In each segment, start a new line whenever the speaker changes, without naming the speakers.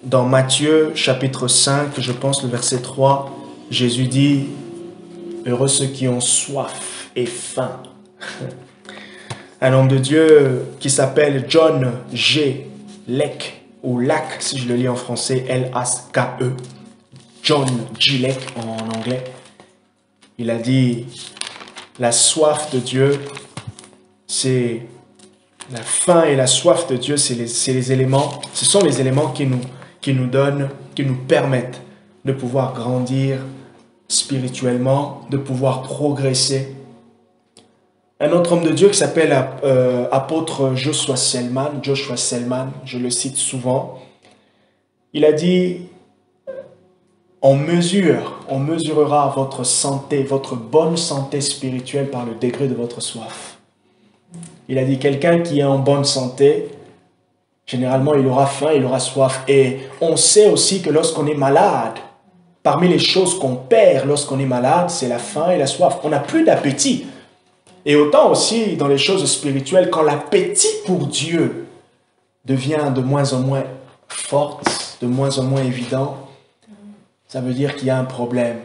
Dans Matthieu chapitre 5, je pense le verset 3, Jésus dit « Heureux ceux qui ont soif et faim ». Un homme de Dieu qui s'appelle John G. Lake, ou Lack si je le lis en français, L-A-K-E, John G. Lake en anglais, il a dit « La soif de Dieu, c'est la faim et la soif de Dieu, c'est les éléments, ce sont les éléments qui nous donnent, qui nous permettent de pouvoir grandir spirituellement, de pouvoir progresser. » Un autre homme de Dieu qui s'appelle apôtre Joshua Selman, je le cite souvent, il a dit « On mesurera votre santé, votre bonne santé spirituelle par le degré de votre soif. » Il a dit, quelqu'un qui est en bonne santé, généralement il aura faim, il aura soif. Et on sait aussi que lorsqu'on est malade, parmi les choses qu'on perd lorsqu'on est malade, c'est la faim et la soif. On n'a plus d'appétit. Et autant aussi dans les choses spirituelles, quand l'appétit pour Dieu devient de moins en moins forte, de moins en moins évident, ça veut dire qu'il y a un problème.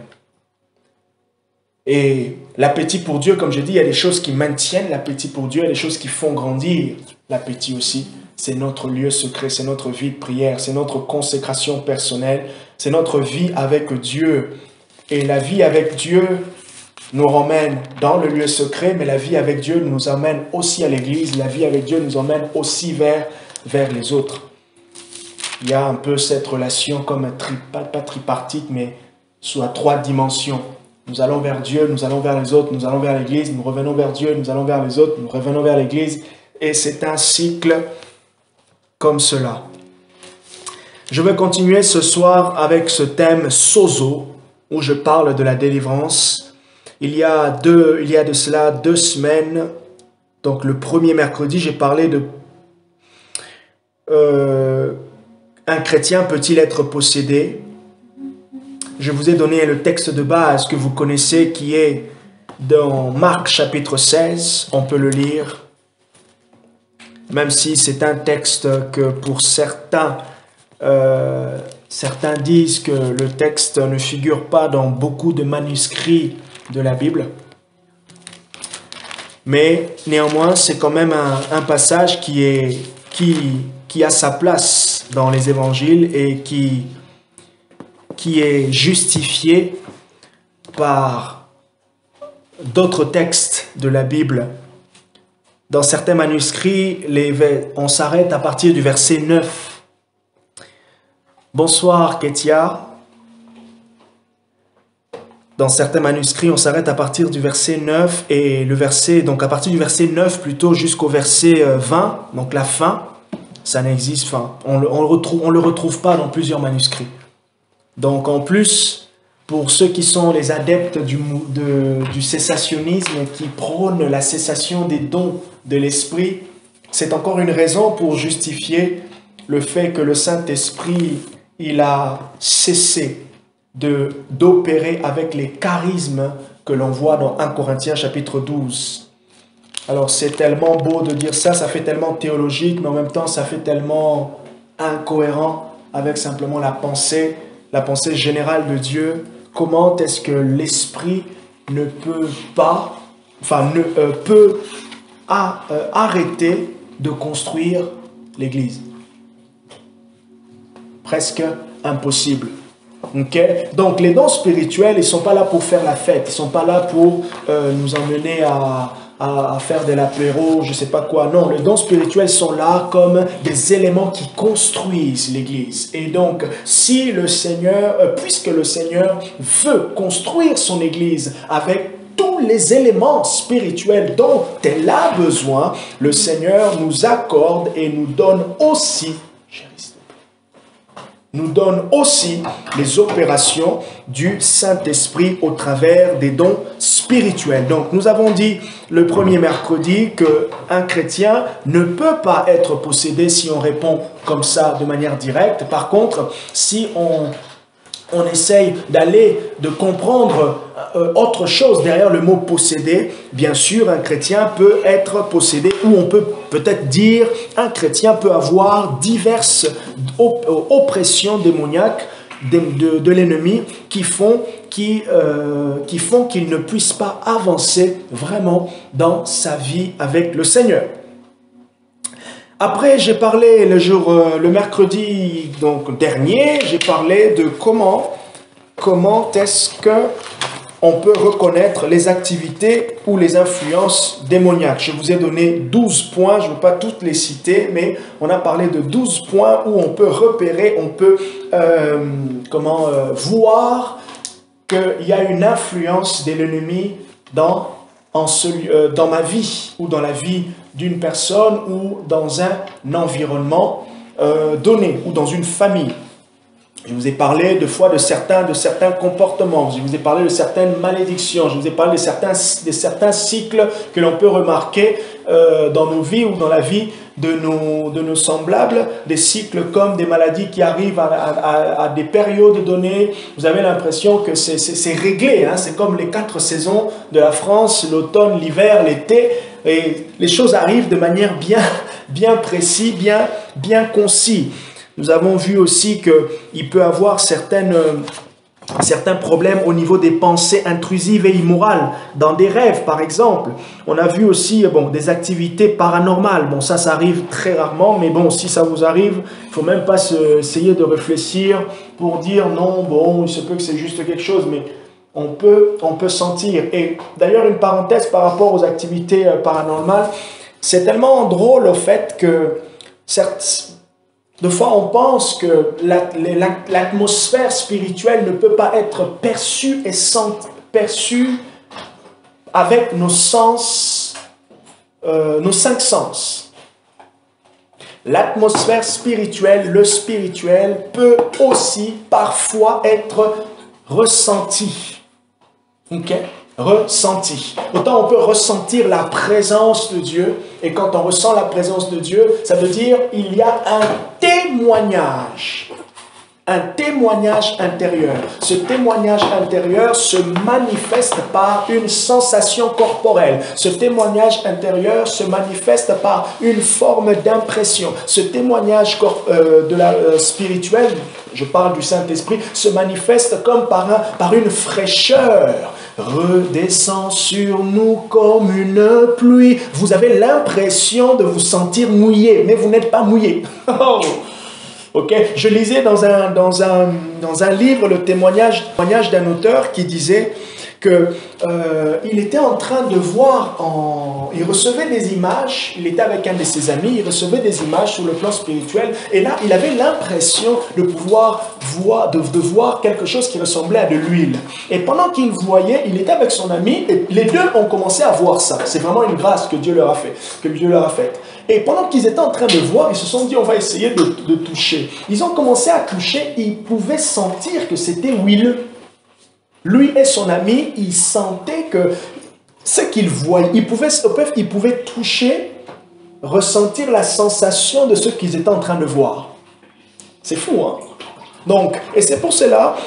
Et l'appétit pour Dieu, comme je dis, il y a des choses qui maintiennent l'appétit pour Dieu, il y a des choses qui font grandir l'appétit aussi. C'est notre lieu secret, c'est notre vie de prière, c'est notre consécration personnelle, c'est notre vie avec Dieu. Et la vie avec Dieu nous ramène dans le lieu secret, mais la vie avec Dieu nous emmène aussi à l'église, la vie avec Dieu nous emmène aussi vers les autres. Il y a un peu cette relation comme pas tripartite, mais sous à 3 dimensions. Nous allons vers Dieu, nous allons vers les autres, nous allons vers l'église, nous revenons vers Dieu, nous allons vers les autres, nous revenons vers l'église. Et c'est un cycle comme cela. Je vais continuer ce soir avec ce thème sozo, où je parle de la délivrance. Il y a de cela 2 semaines, donc le premier mercredi, j'ai parlé de un chrétien peut-il être possédé? Je vous ai donné le texte de base que vous connaissez qui est dans Marc chapitre 16. On peut le lire. Même si c'est un texte que pour certains, certains disent que le texte ne figure pas dans beaucoup de manuscrits de la Bible. Mais néanmoins, c'est quand même un passage qui a sa place dans les évangiles et qui est justifié par d'autres textes de la Bible. Dans certains manuscrits, on s'arrête à partir du verset 9. Bonsoir, Ketia. Dans certains manuscrits, on s'arrête à partir du verset 9 et donc à partir du verset 9 plutôt jusqu'au verset 20, donc la fin, ça n'existe pas. On le retrouve pas dans plusieurs manuscrits. Donc en plus, pour ceux qui sont les adeptes du cessationnisme, qui prônent la cessation des dons de l'Esprit, c'est encore une raison pour justifier le fait que le Saint-Esprit, il a cessé d'opérer avec les charismes que l'on voit dans 1 Corinthiens chapitre 12. Alors c'est tellement beau de dire ça, ça fait tellement théologique, mais en même temps ça fait tellement incohérent avec simplement la pensée générale de Dieu. Comment est-ce que l'Esprit ne peut pas, peut arrêter de construire l'Église? Presque impossible. Okay? Donc les dons spirituels, ils ne sont pas là pour faire la fête, ils ne sont pas là pour nous emmener à faire de l'apéro, je ne sais pas quoi. Non, les dons spirituels sont là comme des éléments qui construisent l'Église. Et donc, si le Seigneur, puisque le Seigneur veut construire son Église avec tous les éléments spirituels dont elle a besoin, le Seigneur nous accorde et nous donne aussi, les opérations du Saint-Esprit au travers des dons spirituels. Donc, nous avons dit le premier mercredi qu'un chrétien ne peut pas être possédé si on répond comme ça de manière directe. Par contre, si on on essaye de comprendre autre chose derrière le mot posséder. Bien sûr, un chrétien peut être possédé, ou on peut peut-être dire un chrétien peut avoir diverses oppressions démoniaques de l'ennemi qui font qu'il ne puisse pas avancer vraiment dans sa vie avec le Seigneur. Après, j'ai parlé le mercredi dernier, j'ai parlé de comment est-ce que on peut reconnaître les activités ou les influences démoniaques. Je vous ai donné 12 points, je ne veux pas toutes les citer, mais on a parlé de 12 points où on peut repérer, on peut voir qu'il y a une influence de l'ennemi dans ma vie ou dans la vie d'une personne ou dans un environnement donné ou dans une famille. Je vous ai parlé de certains comportements, je vous ai parlé de certaines malédictions, je vous ai parlé de certains cycles que l'on peut remarquer dans nos vies ou dans la vie de nos semblables, des cycles comme des maladies qui arrivent à des périodes données. Vous avez l'impression que c'est réglé, hein? C'est comme les 4 saisons de la France, l'automne, l'hiver, l'été, et les choses arrivent de manière bien précise, bien concise. Nous avons vu aussi qu'il peut y avoir certains problèmes au niveau des pensées intrusives et immorales, dans des rêves par exemple. On a vu aussi des activités paranormales. Bon, ça arrive très rarement, mais bon, si ça vous arrive, il ne faut même pas essayer de réfléchir pour dire non, bon, il se peut que c'est juste quelque chose, mais on peut sentir. Et d'ailleurs, une parenthèse par rapport aux activités paranormales, c'est tellement drôle au fait que des fois, on pense que l'atmosphère spirituelle ne peut pas être perçue avec nos sens, nos 5 sens. L'atmosphère spirituelle, le spirituel peut aussi parfois être ressenti. Ok? Ressenti. Autant on peut ressentir la présence de Dieu, et quand on ressent la présence de Dieu, ça veut dire il y a un témoignage intérieur. Ce témoignage intérieur se manifeste par une sensation corporelle. Ce témoignage intérieur se manifeste par une forme d'impression. Ce témoignage spirituel, je parle du Saint-Esprit, se manifeste comme par une fraîcheur. Redescend sur nous comme une pluie. Vous avez l'impression de vous sentir mouillé, mais vous n'êtes pas mouillé. Ok, je lisais dans un livre le témoignage d'un auteur qui disait que il était en train de voir, il recevait des images, il était avec un de ses amis, il recevait des images sur le plan spirituel, et là il avait l'impression de pouvoir voir quelque chose qui ressemblait à de l'huile. Et pendant qu'il voyait, il était avec son ami, et les deux ont commencé à voir ça. C'est vraiment une grâce que Dieu leur a faite. Et pendant qu'ils étaient en train de voir, ils se sont dit on va essayer de toucher. Ils ont commencé à toucher, ils pouvaient sentir que c'était huileux. Lui et son ami, ils sentaient que ce qu'ils voyaient, ils pouvaient toucher, ressentir la sensation de ce qu'ils étaient en train de voir. C'est fou, hein? Donc, et c'est pour cela,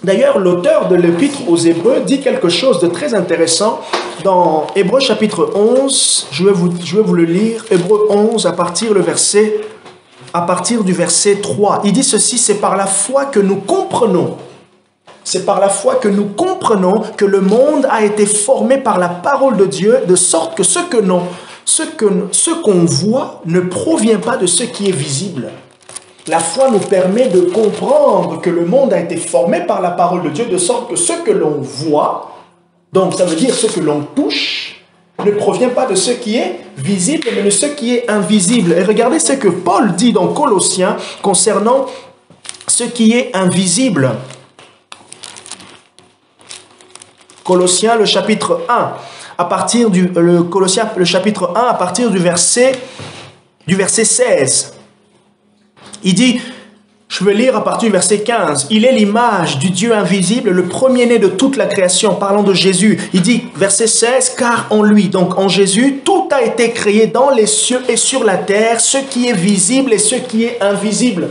d'ailleurs, l'auteur de l'Épître aux Hébreux dit quelque chose de très intéressant dans Hébreux chapitre 11. Je vais vous le lire. Hébreux 11, à partir du verset 3. Il dit ceci: c'est par la foi que nous comprenons. C'est par la foi que nous comprenons que le monde a été formé par la parole de Dieu, de sorte que ce qu'on voit ne provient pas de ce qui est visible. La foi nous permet de comprendre que le monde a été formé par la parole de Dieu, de sorte que ce que l'on voit, donc ça veut dire ce que l'on touche, ne provient pas de ce qui est visible, mais de ce qui est invisible. Et regardez ce que Paul dit dans Colossiens concernant ce qui est invisible. Colossiens, le chapitre 1, le chapitre 1, à partir du verset 16. Il dit, je vais lire à partir du verset 15, « Il est l'image du Dieu invisible, le premier-né de toute la création. » Parlant de Jésus, il dit, verset 16, « Car en lui, donc en Jésus, tout a été créé dans les cieux et sur la terre, ce qui est visible et ce qui est invisible. »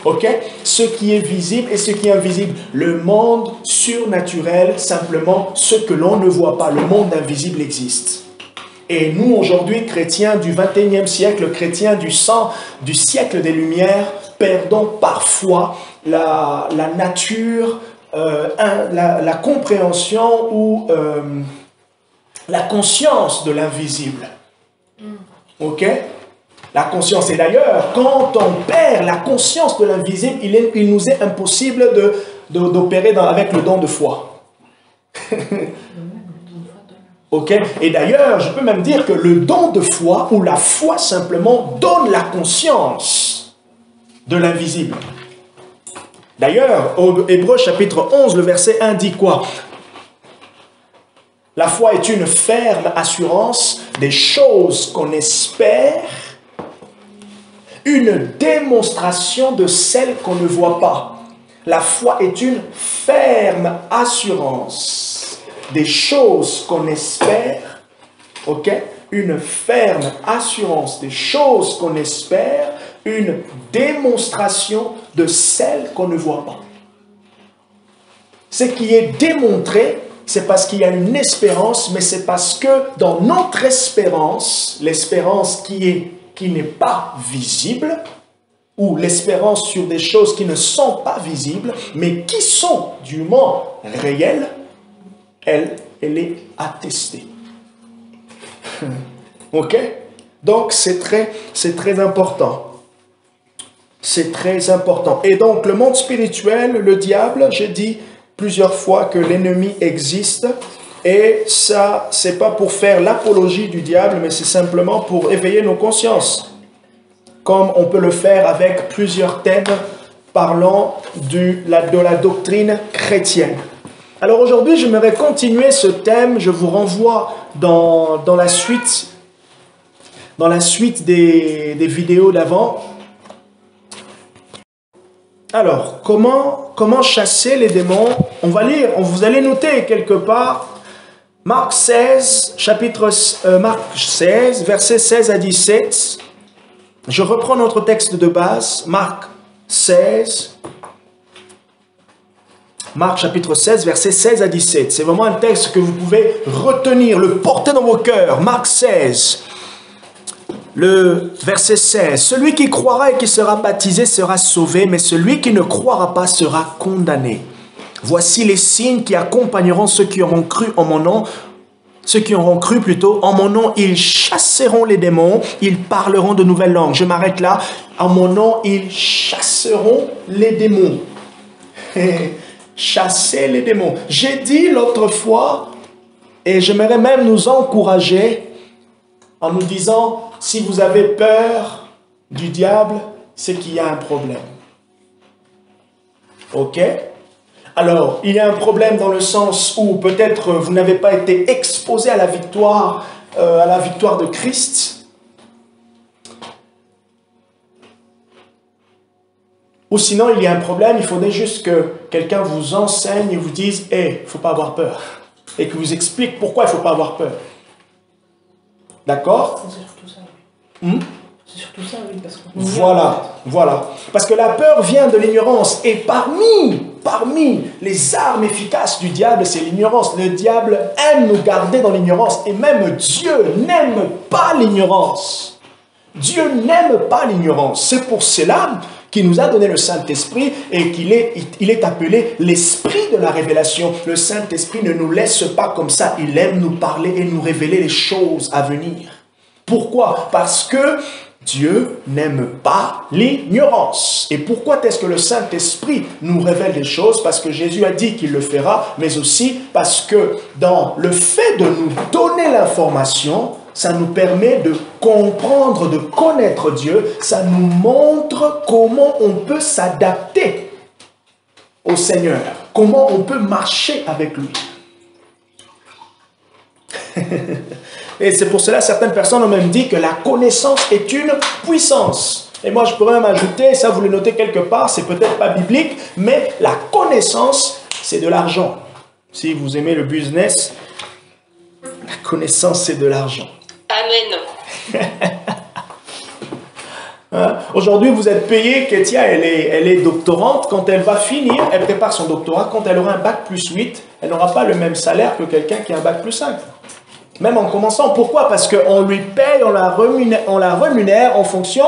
Ok? Ce qui est visible et ce qui est invisible. Le monde surnaturel, simplement ce que l'on ne voit pas. Le monde invisible existe. Et nous, aujourd'hui, chrétiens du 21e siècle, chrétiens du siècle des Lumières, perdons parfois la nature, la compréhension ou la conscience de l'invisible. Ok? La conscience. Et d'ailleurs, quand on perd la conscience de l'invisible, il nous est impossible d'opérer avec le don de foi. Ok? Et d'ailleurs, je peux même dire que le don de foi, ou la foi simplement, donne la conscience de l'invisible. D'ailleurs, au Hébreux chapitre 11, le verset 1 dit quoi? La foi est une ferme assurance des choses qu'on espère, une démonstration de celles qu'on ne voit pas. La foi est une ferme assurance des choses qu'on espère, ok? Une ferme assurance des choses qu'on espère, une démonstration de celles qu'on ne voit pas. Ce qui est démontré, c'est parce qu'il y a une espérance, mais c'est parce que dans notre espérance, l'espérance qui n'est pas visible, ou l'espérance sur des choses qui ne sont pas visibles, mais qui sont du moins réelles, elle est attestée. Ok? Donc c'est très important. C'est très important. Et donc le monde spirituel, le diable, j'ai dit plusieurs fois que l'ennemi existe. Et ça, c'est pas pour faire l'apologie du diable, mais c'est simplement pour éveiller nos consciences. Comme on peut le faire avec plusieurs thèmes parlant de la doctrine chrétienne. Alors aujourd'hui, j'aimerais continuer ce thème. Je vous renvoie dans la suite des vidéos d'avant. Alors, comment chasser les démons? On va lire, vous allez noter quelque part Marc 16, Marc 16, versets 16 à 17. Je reprends notre texte de base, Marc 16. Marc chapitre 16, versets 16 à 17. C'est vraiment un texte que vous pouvez retenir, le porter dans vos cœurs. Marc 16, le verset 16. Celui qui croira et qui sera baptisé sera sauvé, mais celui qui ne croira pas sera condamné. Voici les signes qui accompagneront ceux qui auront cru en mon nom. Ceux qui auront cru plutôt, en mon nom, ils chasseront les démons, ils parleront de nouvelles langues. Je m'arrête là. En mon nom, ils chasseront les démons. Chasser les démons. J'ai dit l'autre fois, et j'aimerais même nous encourager en nous disant, si vous avez peur du diable, c'est qu'il y a un problème. Ok? Alors, il y a un problème dans le sens où peut-être vous n'avez pas été exposé à la victoire de Christ. Ou sinon, il y a un problème, il faudrait juste que quelqu'un vous enseigne et vous dise « Hey, il ne faut pas avoir peur ». Et que vous explique pourquoi il ne faut pas avoir peur. D'accord?
C'est surtout ça, oui. C'est surtout ça, oui. Parce
Voilà. Parce que la peur vient de l'ignorance. Et parmi les armes efficaces du diable, c'est l'ignorance. Le diable aime nous garder dans l'ignorance. Et même Dieu n'aime pas l'ignorance. Dieu n'aime pas l'ignorance. C'est pour cela qu'il nous a donné le Saint-Esprit et qu'il est appelé l'Esprit de la révélation. Le Saint-Esprit ne nous laisse pas comme ça. Il aime nous parler et nous révéler les choses à venir. Pourquoi? Parce que Dieu n'aime pas l'ignorance. Et pourquoi est-ce que le Saint-Esprit nous révèle des choses? Parce que Jésus a dit qu'il le fera, mais aussi parce que dans le fait de nous donner l'information, ça nous permet de comprendre, de connaître Dieu. Ça nous montre comment on peut s'adapter au Seigneur. Comment on peut marcher avec lui. Et c'est pour cela que certaines personnes ont même dit que la connaissance est une puissance. Et moi, je pourrais même ajouter, ça vous le notez quelque part, c'est peut-être pas biblique, mais la connaissance, c'est de l'argent. Si vous aimez le business, la connaissance, c'est de l'argent.
Amen.
Hein? Aujourd'hui, vous êtes payé, Ketia, elle est doctorante. Quand elle va finir, elle prépare son doctorat. Quand elle aura un bac plus 8, elle n'aura pas le même salaire que quelqu'un qui a un bac plus 5. Même en commençant. Pourquoi? Parce qu'on lui paye, on la rémunère en fonction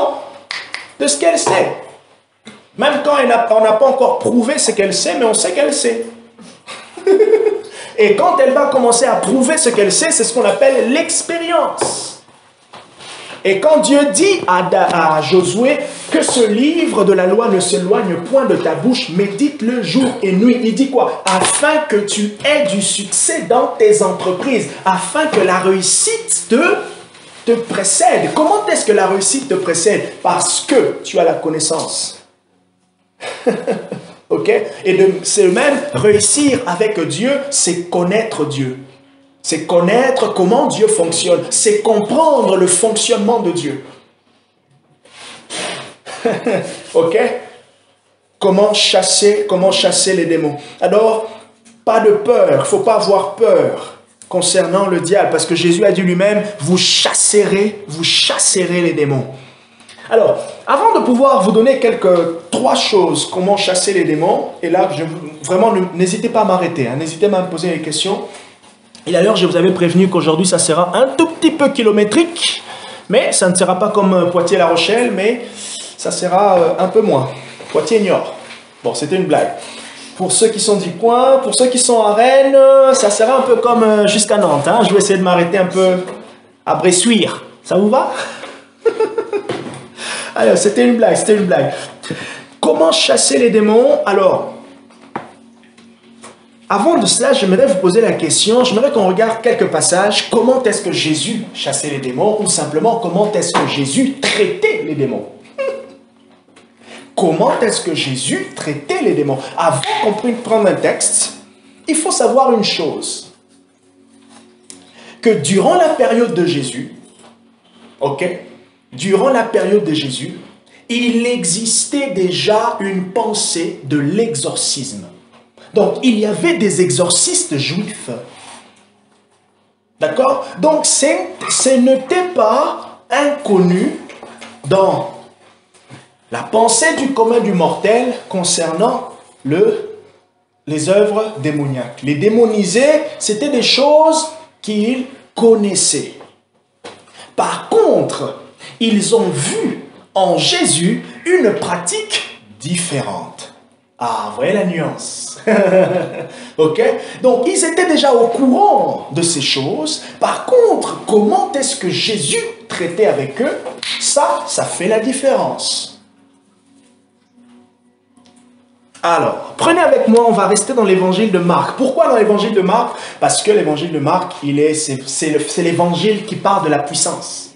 de ce qu'elle sait. Même quand on n'a pas encore prouvé ce qu'elle sait, mais on sait qu'elle sait. Et quand elle va commencer à prouver ce qu'elle sait, c'est ce qu'on appelle l'expérience. Et quand Dieu dit à Josué que ce livre de la loi ne s'éloigne point de ta bouche, médite-le jour et nuit, il dit quoi? Afin que tu aies du succès dans tes entreprises, afin que la réussite te précède. Comment est-ce que la réussite te précède? Parce que tu as la connaissance. Ok? Et c'est même réussir avec Dieu, c'est connaître Dieu. C'est connaître comment Dieu fonctionne. C'est comprendre le fonctionnement de Dieu. Ok? Comment chasser les démons. Alors, pas de peur. Il ne faut pas avoir peur concernant le diable. Parce que Jésus a dit lui-même, vous chasserez les démons. Alors, avant de pouvoir vous donner trois choses, comment chasser les démons, et là, vraiment, n'hésitez pas à m'arrêter, hein, n'hésitez pas à me poser des questions. Et d'ailleurs, je vous avais prévenu qu'aujourd'hui, ça sera un tout petit peu kilométrique, mais ça ne sera pas comme Poitiers-La Rochelle, mais ça sera un peu moins. Poitiers-Niort. Bon, c'était une blague. Pour ceux qui sont du coin, pour ceux qui sont à Rennes, ça sera un peu comme jusqu'à Nantes. Hein. Je vais essayer de m'arrêter un peu à Bressuire. Ça vous va? Alors, c'était une blague. Comment chasser les démons? Alors, avant de cela, j'aimerais vous poser la question, j'aimerais qu'on regarde quelques passages. Comment est-ce que Jésus chassait les démons? Ou simplement, comment est-ce que Jésus traitait les démons? Comment est-ce que Jésus traitait les démons? Avant qu'on puisse prendre un texte, il faut savoir une chose. Que durant la période de Jésus, durant la période de Jésus, il existait déjà une pensée de l'exorcisme. Donc, il y avait des exorcistes juifs. D'accord? Donc, ce n'était pas inconnu dans la pensée du commun du mortel concernant les œuvres démoniaques. Les démonisés, c'était des choses qu'ils connaissaient. Par contre, ils ont vu en Jésus une pratique différente. Ah, vous voyez la nuance. Ok? Donc, ils étaient déjà au courant de ces choses. Par contre, comment est-ce que Jésus traitait avec eux? Ça fait la différence. Alors, prenez avec moi, on va rester dans l'évangile de Marc. Pourquoi dans l'évangile de Marc? Parce que l'évangile de Marc, c'est l'évangile qui parle de la puissance.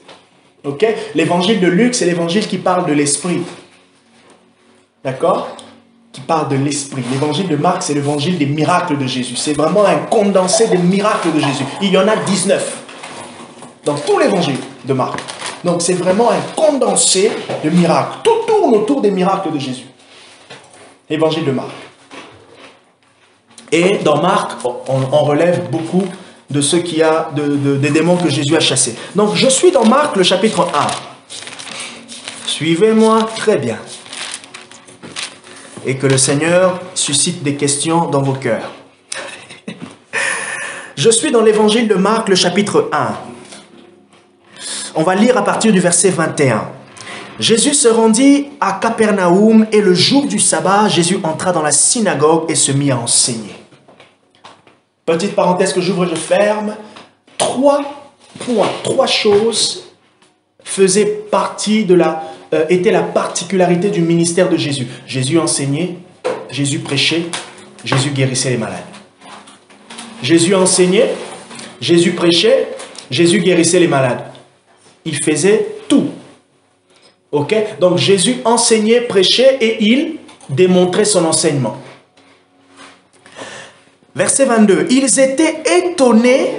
Ok? L'évangile de Luc, c'est l'évangile qui parle de l'esprit. D'accord? Qui parle de l'esprit. L'évangile de Marc, c'est l'évangile des miracles de Jésus. C'est vraiment un condensé des miracles de Jésus. Il y en a 19 dans tout l'évangile de Marc. Donc, c'est vraiment un condensé de miracles. Tout tourne autour des miracles de Jésus. Évangile de Marc. Et dans Marc, on relève beaucoup de ce qu'il y a, des démons que Jésus a chassés. Donc, je suis dans Marc, le chapitre 1. Suivez-moi très bien. Et que le Seigneur suscite des questions dans vos cœurs. Je suis dans l'évangile de Marc, le chapitre 1. On va lire à partir du verset 21. Jésus se rendit à Capernaum et le jour du sabbat, Jésus entra dans la synagogue et se mit à enseigner. Petite parenthèse que j'ouvre et je ferme. 3 points, 3 choses faisaient partie était la particularité du ministère de Jésus. Jésus enseignait, Jésus prêchait, Jésus guérissait les malades. Jésus enseignait, Jésus prêchait, Jésus guérissait les malades. Il faisait tout. Ok? Donc Jésus enseignait, prêchait et il démontrait son enseignement. Verset 22. Ils étaient étonnés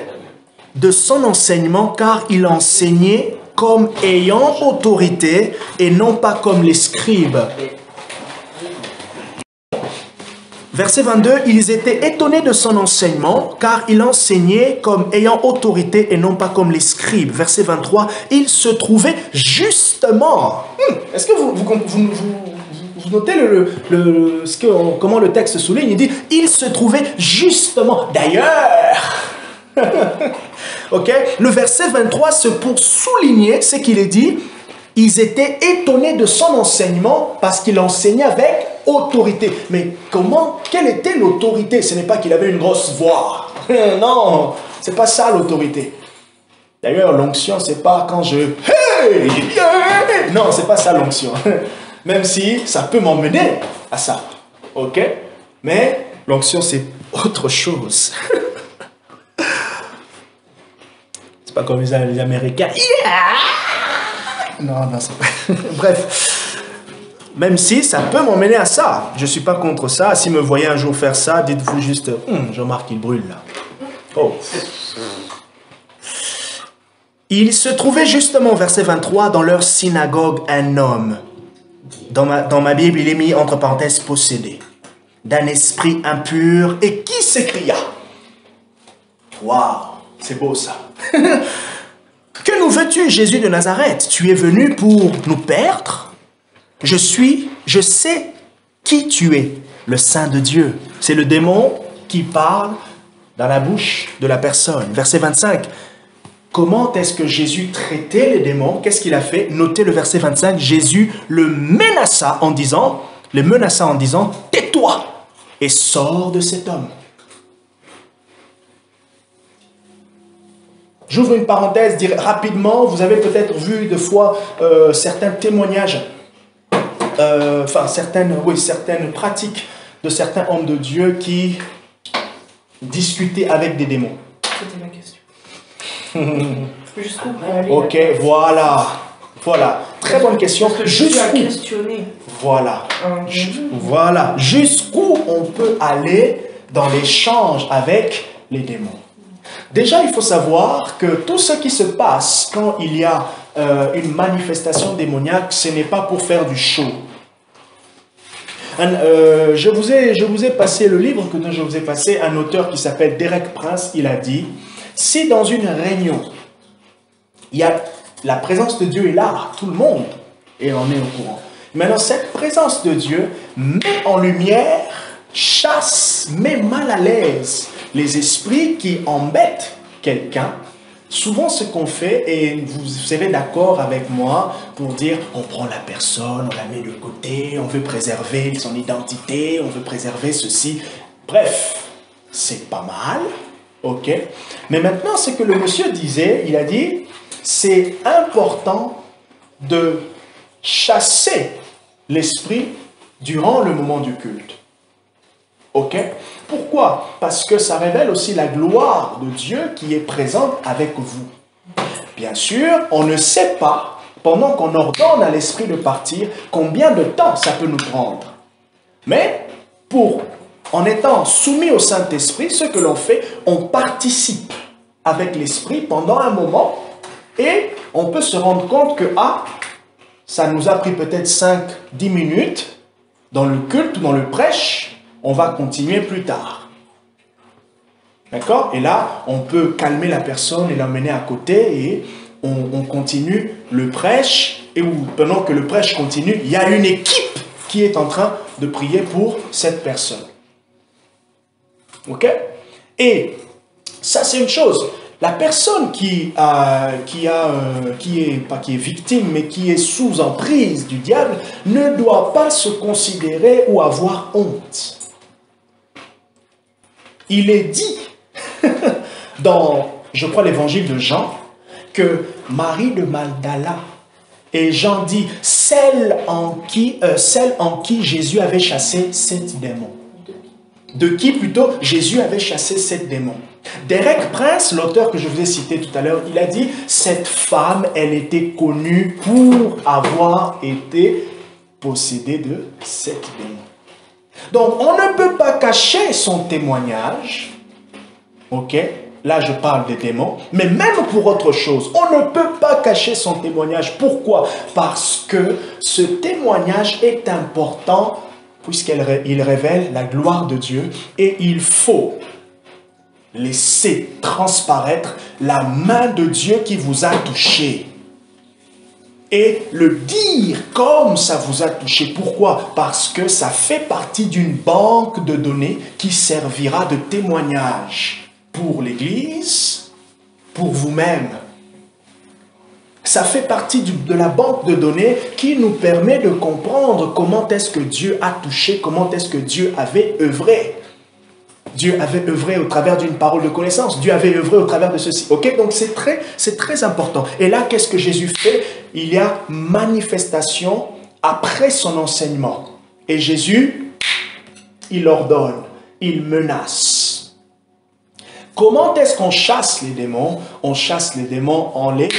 de son enseignement car il enseignait comme ayant autorité et non pas comme les scribes. Verset 22, ils étaient étonnés de son enseignement, car il enseignait comme ayant autorité et non pas comme les scribes. Verset 23, il se trouvait justement. Est-ce que vous notez comment le texte souligne? Il dit, il se trouvait justement. D'ailleurs, ok, le verset 23, c'est pour souligner ce qu'il est dit. Ils étaient étonnés de son enseignement parce qu'il enseignait avec autorité. Mais quelle était l'autorité? Ce n'est pas qu'il avait une grosse voix. Non, c'est pas ça l'autorité. D'ailleurs, l'onction, c'est pas quand je... Hey, yeah! Non, c'est pas ça l'onction. Même si ça peut m'emmener à ça. Ok? Mais l'onction, c'est autre chose. C'est pas comme les Américains. Yeah! Non, c'est pas... Bref. Même si ça peut m'emmener à ça. Je ne suis pas contre ça. Si me voyez un jour faire ça, dites-vous juste, Jean-Marc, il brûle là. Oh. Il se trouvait justement, verset 23, dans leur synagogue, un homme. Dans ma Bible, il est mis entre parenthèses possédé, d'un esprit impur, et qui s'écria. Waouh, c'est beau ça. Que nous veux-tu, Jésus de Nazareth? Tu es venu pour nous perdre? Je sais qui tu es, le Saint de Dieu. C'est le démon qui parle dans la bouche de la personne. Verset 25. Comment est-ce que Jésus traitait les démons? Qu'est-ce qu'il a fait? Notez le verset 25. Jésus le menaça en disant, tais-toi et sors de cet homme. J'ouvre une parenthèse, dire rapidement, vous avez peut-être vu de fois certains témoignages, certaines pratiques de certains hommes de Dieu qui discutaient avec des démons.
C'était ma question. Jusqu'où peut aller?
Ok, voilà. Très bonne question.
Jusqu'où?
Voilà. Voilà. Jusqu'où on peut aller dans l'échange avec les démons. Déjà, il faut savoir que tout ce qui se passe quand il y a une manifestation démoniaque, ce n'est pas pour faire du show. Je vous ai passé le livre que je vous ai passé, un auteur qui s'appelle Derek Prince, il a dit, si dans une réunion, la présence de Dieu est là, tout le monde en est au courant. Maintenant, cette présence de Dieu met en lumière, chasse, met mal à l'aise les esprits qui embêtent quelqu'un. Souvent, ce qu'on fait, et vous serez d'accord avec moi pour dire, on prend la personne, on la met de côté, on veut préserver son identité, on veut préserver ceci. Bref, c'est pas mal, ok? Mais maintenant, ce que le monsieur disait, il a dit, c'est important de chasser l'esprit durant le moment du culte. Ok? Pourquoi? Parce que ça révèle aussi la gloire de Dieu qui est présente avec vous. Bien sûr, on ne sait pas, pendant qu'on ordonne à l'esprit de partir, combien de temps ça peut nous prendre. Mais, en étant soumis au Saint-Esprit, ce que l'on fait, on participe avec l'esprit pendant un moment et on peut se rendre compte que, ça nous a pris peut-être 5-10 minutes dans le culte, dans le prêche, on va continuer plus tard. D'accord? Et là, on peut calmer la personne et l'emmener à côté et on continue le prêche. Et pendant que le prêche continue, il y a une équipe qui est en train de prier pour cette personne. Ok? Et ça, c'est une chose. La personne qui est victime, mais qui est sous emprise du diable, ne doit pas se considérer ou avoir honte. Il est dit dans, je crois, l'évangile de Jean, que Marie de Magdala, et Jean dit, celle en qui Jésus avait chassé 7 démons. De qui plutôt Jésus avait chassé 7 démons. Derek Prince, l'auteur que je vous ai cité tout à l'heure, il a dit, cette femme, elle était connue pour avoir été possédée de 7 démons. Donc, on ne peut pas cacher son témoignage, ok? Là, je parle des démons, mais même pour autre chose, on ne peut pas cacher son témoignage. Pourquoi? Parce que ce témoignage est important puisqu'il révèle la gloire de Dieu, et il faut laisser transparaître la main de Dieu qui vous a touché. Et le dire comme ça vous a touché. Pourquoi? Parce que ça fait partie d'une banque de données qui servira de témoignage pour l'Église, pour vous-même. Ça fait partie de la banque de données qui nous permet de comprendre comment est-ce que Dieu a touché, comment est-ce que Dieu avait œuvré. Dieu avait œuvré au travers d'une parole de connaissance. Dieu avait œuvré au travers de ceci. Ok, donc c'est très important. Et là, qu'est-ce que Jésus fait? Il y a manifestation après son enseignement. Et Jésus, il ordonne, il menace. Comment est-ce qu'on chasse les démons? On chasse les démons en les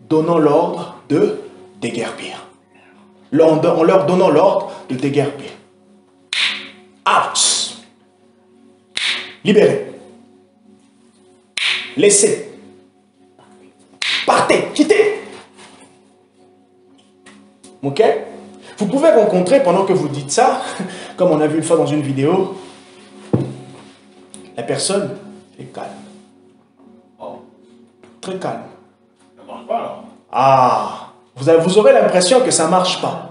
donnant l'ordre de déguerpir. En leur donnant l'ordre de déguerpir. Out. Libérez. Laissez. Partez. Quittez. Ok? Vous pouvez rencontrer, pendant que vous dites ça, comme on a vu une fois dans une vidéo, la personne est calme. Oh. Très calme.
Ça marche pas, là.
Ah. Vous aurez l'impression que ça ne marche pas.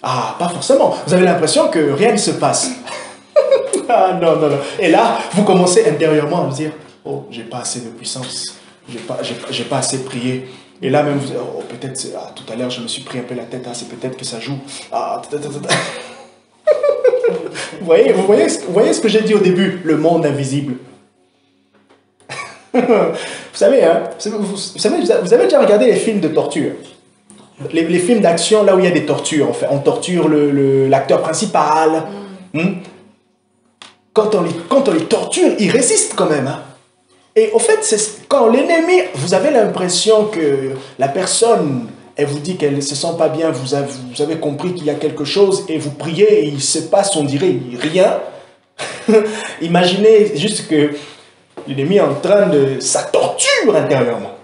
Ah, pas forcément. Vous avez l'impression que rien ne se passe. Ah non, non, non. Et là, vous commencez intérieurement à vous dire, oh, j'ai pas assez de puissance, j'ai pas assez prié. Et là même, vous oh, peut-être, tout à l'heure, je me suis pris un peu la tête, c'est peut-être que ça joue. Vous voyez ce que j'ai dit au début, le monde invisible. Vous savez, hein, vous avez déjà regardé les films de torture. Les films d'action, là où il y a des tortures, en fait. On torture l'acteur principal. Quand on les torture, ils résistent quand même. Hein. Et au fait, c'est quand l'ennemi, vous avez l'impression que la personne, elle vous dit qu'elle ne se sent pas bien, vous avez compris qu'il y a quelque chose, et vous priez, et il se passe, on dirait, rien. Imaginez juste que l'ennemi est en train de... Ça torture intérieurement.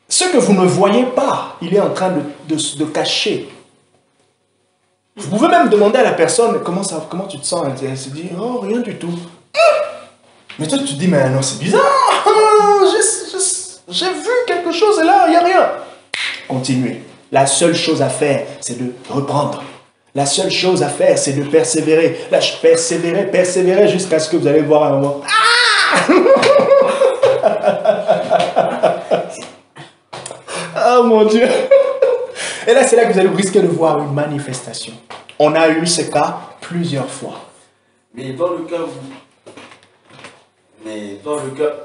Ce que vous ne voyez pas, il est en train de cacher. Vous pouvez même demander à la personne comment tu te sens. Elle se dit, oh, rien du tout. Mais toi, tu te dis, mais non, c'est bizarre. J'ai vu quelque chose et là, il n'y a rien. Continuez. La seule chose à faire, c'est de reprendre. La seule chose à faire, c'est de persévérer. Là, persévérer jusqu'à ce que vous allez voir un moment. Ah mon Dieu. Et là, c'est là que vous allez risquer de voir une manifestation. On a eu ce cas plusieurs fois.
Mais dans le cas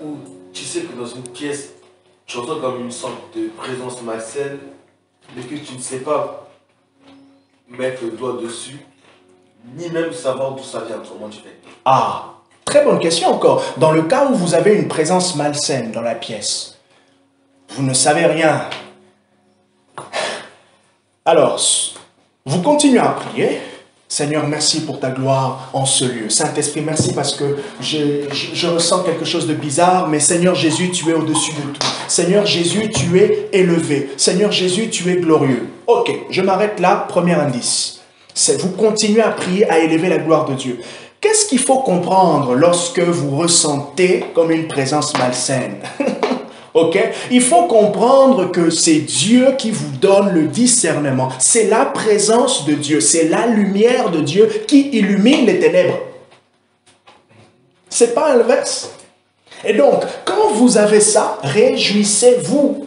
où tu sais que dans une pièce, tu ressens comme une sorte de présence malsaine, mais que tu ne sais pas mettre le doigt dessus, ni même savoir d'où ça vient, comment tu fais?
Ah, très bonne question encore. Dans le cas où vous avez une présence malsaine dans la pièce, vous ne savez rien. Alors, vous continuez à prier. Seigneur, merci pour ta gloire en ce lieu. Saint-Esprit, merci parce que je ressens quelque chose de bizarre, mais Seigneur Jésus, tu es au-dessus de tout. Seigneur Jésus, tu es élevé. Seigneur Jésus, tu es glorieux. Ok, je m'arrête là, premier indice. Vous continuez à prier, à élever la gloire de Dieu. Qu'est-ce qu'il faut comprendre lorsque vous ressentez comme une présence malsaine? Ok? Il faut comprendre que c'est Dieu qui vous donne le discernement. C'est la présence de Dieu. C'est la lumière de Dieu qui illumine les ténèbres. C'est pas l'inverse. Et donc, quand vous avez ça, réjouissez-vous.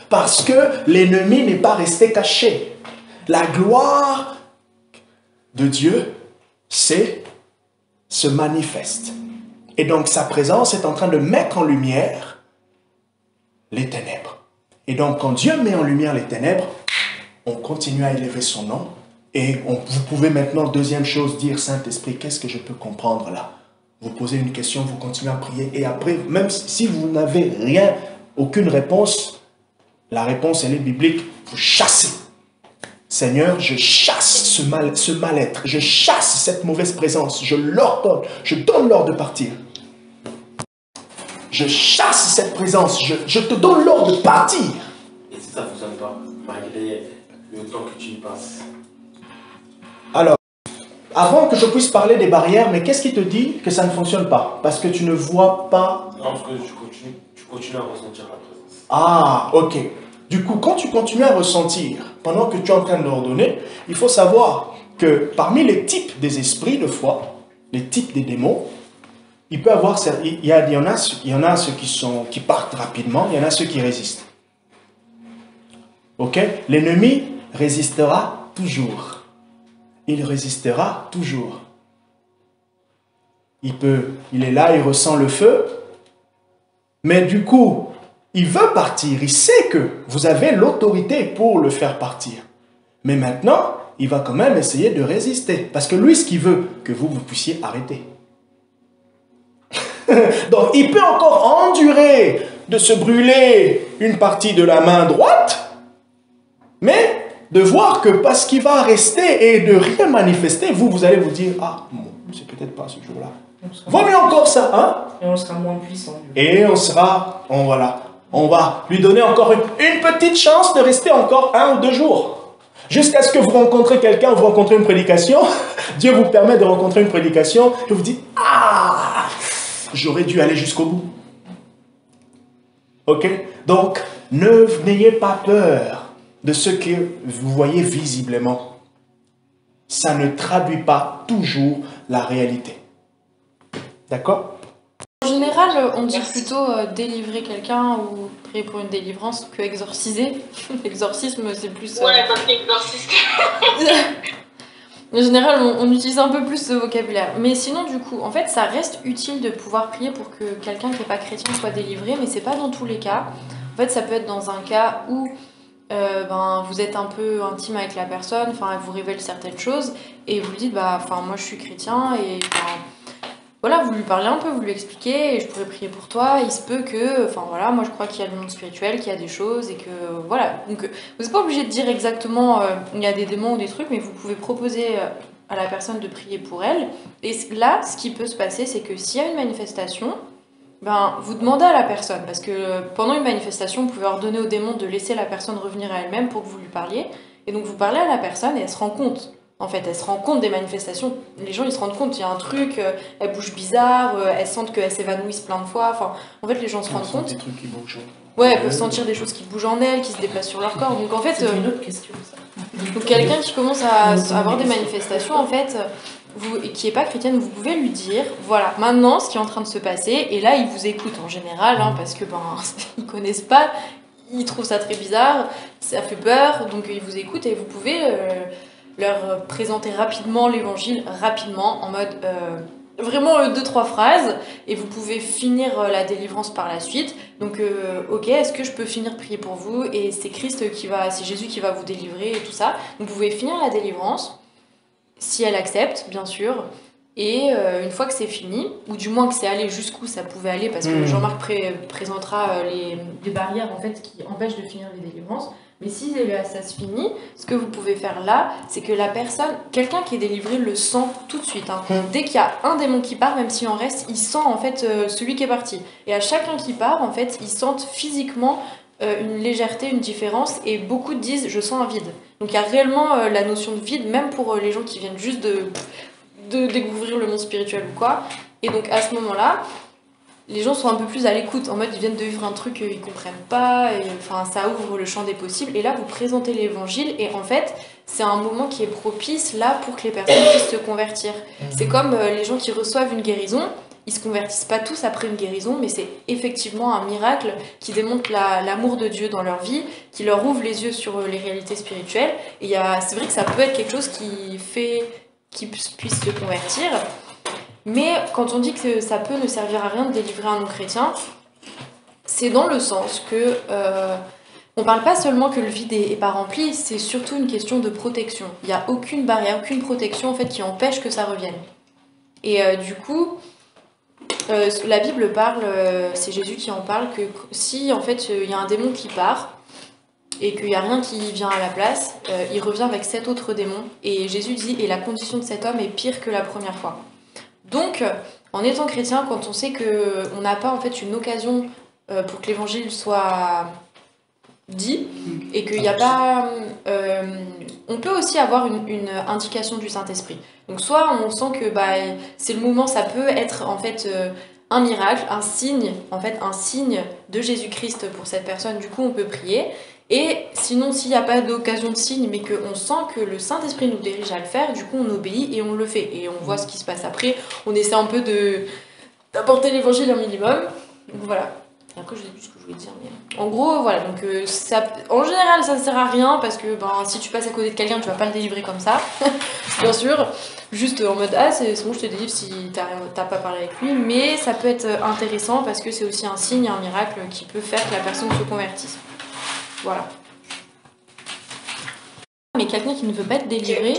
Parce que l'ennemi n'est pas resté caché. La gloire de Dieu, se manifeste. Et donc, sa présence est en train de mettre en lumière les ténèbres. Et donc, quand Dieu met en lumière les ténèbres, on continue à élever son nom. Et vous pouvez maintenant, deuxième chose, dire, Saint-Esprit, qu'est-ce que je peux comprendre là? Vous posez une question, vous continuez à prier. Et après, même si vous n'avez rien, aucune réponse, la réponse, elle est biblique. Vous chassez. Seigneur, je chasse ce mal-être. Je chasse cette mauvaise présence. Je l'ordonne. Je donne l'ordre de partir. Je chasse cette présence, je te donne l'ordre de partir.
Et si ça ne fonctionne pas, malgré le temps que tu y passes?
Alors, avant que je puisse parler des barrières, mais qu'est-ce qui te dit que ça ne fonctionne pas? Parce que tu ne vois pas...
Non, parce que tu continues à ressentir la présence.
Ah, ok. Du coup, quand tu continues à ressentir, pendant que tu es en train de l'ordonner, il faut savoir que parmi les types des esprits de foi, les types des démons, il peut avoir, il y en a ceux qui partent rapidement, il y en a ceux qui résistent. Ok? L'ennemi résistera toujours. Il résistera toujours. Il est là, il ressent le feu, mais du coup, il veut partir, il sait que vous avez l'autorité pour le faire partir. Mais maintenant, il va quand même essayer de résister, parce que lui, ce qu'il veut, que vous puissiez arrêter. Donc, il peut encore endurer de se brûler une partie de la main droite, mais de voir que parce qu'il va rester et de rien manifester, vous allez vous dire, ah, bon, c'est peut-être pas ce jour-là. Vaut mieux encore ça, hein?
Et on sera moins puissant.
Et on va lui donner encore une petite chance de rester encore 1 ou 2 jours. Jusqu'à ce que vous rencontrez quelqu'un, vous rencontrez une prédication, Dieu vous permet de rencontrer une prédication, et vous dites, ah, j'aurais dû aller jusqu'au bout. Ok? Donc, n'ayez pas peur de ce que vous voyez visiblement. Ça ne traduit pas toujours la réalité. D'accord?
En général, on dit plutôt délivrer quelqu'un ou prier pour une délivrance que exorciser. L'exorcisme, c'est plus...
Ouais, parce qu'exorcisme.
En général, on utilise un peu plus ce vocabulaire. Mais sinon, du coup, en fait, ça reste utile de pouvoir prier pour que quelqu'un qui n'est pas chrétien soit délivré, mais c'est pas dans tous les cas. En fait, ça peut être dans un cas où vous êtes un peu intime avec la personne, enfin, elle vous révèle certaines choses, et vous lui dites, moi je suis chrétien, et voilà, vous lui parlez un peu, vous lui expliquez, et je pourrais prier pour toi, il se peut que, moi je crois qu'il y a le monde spirituel, qu'il y a des choses, et que, voilà. Donc, vous n'êtes pas obligé de dire exactement, il y a des démons ou des trucs, mais vous pouvez proposer à la personne de prier pour elle. Et là, ce qui peut se passer, c'est que s'il y a une manifestation, vous demandez à la personne, parce que pendant une manifestation, vous pouvez ordonner au démon de laisser la personne revenir à elle-même pour que vous lui parliez, et donc vous parlez à la personne, et elle se rend compte. En fait, elle se rend compte des manifestations. Les gens, ils se rendent compte, il y a un truc, elle bouge bizarre, elles sentent qu'elles s'évanouissent plein de fois. Enfin, en fait, les gens se rendent compte.
Des trucs qui bougent.
Ouais, elles peuvent sentir des choses qui bougent en elles, qui se déplacent sur leur corps. Donc en fait,
C'est une autre question, ça.
donc quelqu'un qui commence à avoir des manifestations, en fait, qui n'est pas chrétienne, vous pouvez lui dire, voilà, maintenant, ce qui est en train de se passer, et là, il vous écoute en général, parce que ils connaissent pas, ils trouvent ça très bizarre, ça fait peur, donc ils vous écoutent et vous pouvez leur présenter rapidement l'évangile, rapidement, en mode vraiment 2-3 phrases, et vous pouvez finir la délivrance par la suite. Donc, ok, est-ce que je peux finir de prier pour vous? Et c'est c'est Jésus qui va vous délivrer et tout ça. Donc, vous pouvez finir la délivrance, si elle accepte, bien sûr. Et une fois que c'est fini, ou du moins que c'est allé jusqu'où ça pouvait aller, parce que Jean-Marc présentera les barrières en fait qui empêchent de finir les délivrances. Mais si ça se finit, ce que vous pouvez faire là, c'est que la personne, quelqu'un qui est délivré le sent tout de suite. Dès qu'il y a un démon qui part, même s'il en reste, il sent en fait celui qui est parti. Et à chacun qui part, en fait, ils sentent physiquement une légèreté, une différence, et beaucoup disent « je sens un vide ». Donc il y a réellement la notion de vide, même pour les gens qui viennent juste de découvrir le monde spirituel ou quoi. Et donc à ce moment-là, les gens sont un peu plus à l'écoute, en mode ils viennent de vivre un truc qu'ils comprennent pas, et, ça ouvre le champ des possibles, et là vous présentez l'évangile, et en fait c'est un moment qui est propice là pour que les personnes puissent se convertir. C'est comme les gens qui reçoivent une guérison, ils se convertissent pas tous après une guérison, mais c'est effectivement un miracle qui démontre l'amour de Dieu dans leur vie, qui leur ouvre les yeux sur les réalités spirituelles, et c'est vrai que ça peut être quelque chose qui fait qu'ils puissent se convertir. Mais quand on dit que ça peut ne servir à rien de délivrer un non-chrétien, c'est dans le sens que on parle pas seulement que le vide est pas rempli, c'est surtout une question de protection. Il n'y a aucune barrière, aucune protection en fait qui empêche que ça revienne. Et du coup, la Bible parle, c'est Jésus qui en parle, que si en fait il y a un démon qui part et qu'il n'y a rien qui vient à la place, il revient avec 7 autres démons. Et Jésus dit, et la condition de cet homme est pire que la première fois. Donc, en étant chrétien, quand on sait qu'on n'a pas en fait une occasion pour que l'évangile soit dit, et qu'il n'y a pas... on peut aussi avoir une indication du Saint-Esprit. Donc soit on sent que c'est le moment, ça peut être en fait un miracle, un signe de Jésus-Christ pour cette personne, du coup on peut prier. Et sinon, s'il n'y a pas d'occasion de signe, mais qu'on sent que le Saint-Esprit nous dirige à le faire, du coup on obéit et on le fait. Et on voit ce qui se passe après. On essaie un peu d'apporter l'évangile un minimum. Donc voilà. Et après, je sais plus ce que je voulais dire. Mais... En gros, voilà. Donc, en général, ça ne sert à rien parce que si tu passes à côté de quelqu'un, tu vas pas le délivrer comme ça. Bien sûr. Juste en mode c'est bon, je te délivre si t'as pas parlé avec lui. Mais ça peut être intéressant parce que c'est aussi un signe, un miracle qui peut faire que la personne se convertisse. Voilà. Mais quelqu'un qui ne veut pas être délivré,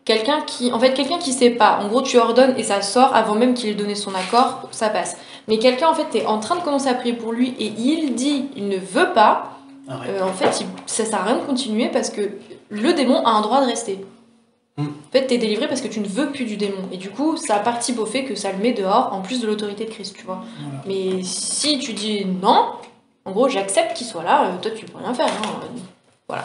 quelqu'un qui sait pas, en gros tu ordonnes et ça sort avant même qu'il ait donné son accord, ça passe. Mais quelqu'un en fait t'es en train de commencer à prier pour lui et il dit, il ne veut pas, en fait ça sert à rien de continuer parce que le démon a un droit de rester. En fait t'es délivré parce que tu ne veux plus du démon et du coup ça participe au fait que ça le met dehors en plus de l'autorité de Christ, tu vois. Voilà. Mais si tu dis non, en gros j'accepte qu'il soit là, toi tu peux rien faire, hein. Voilà.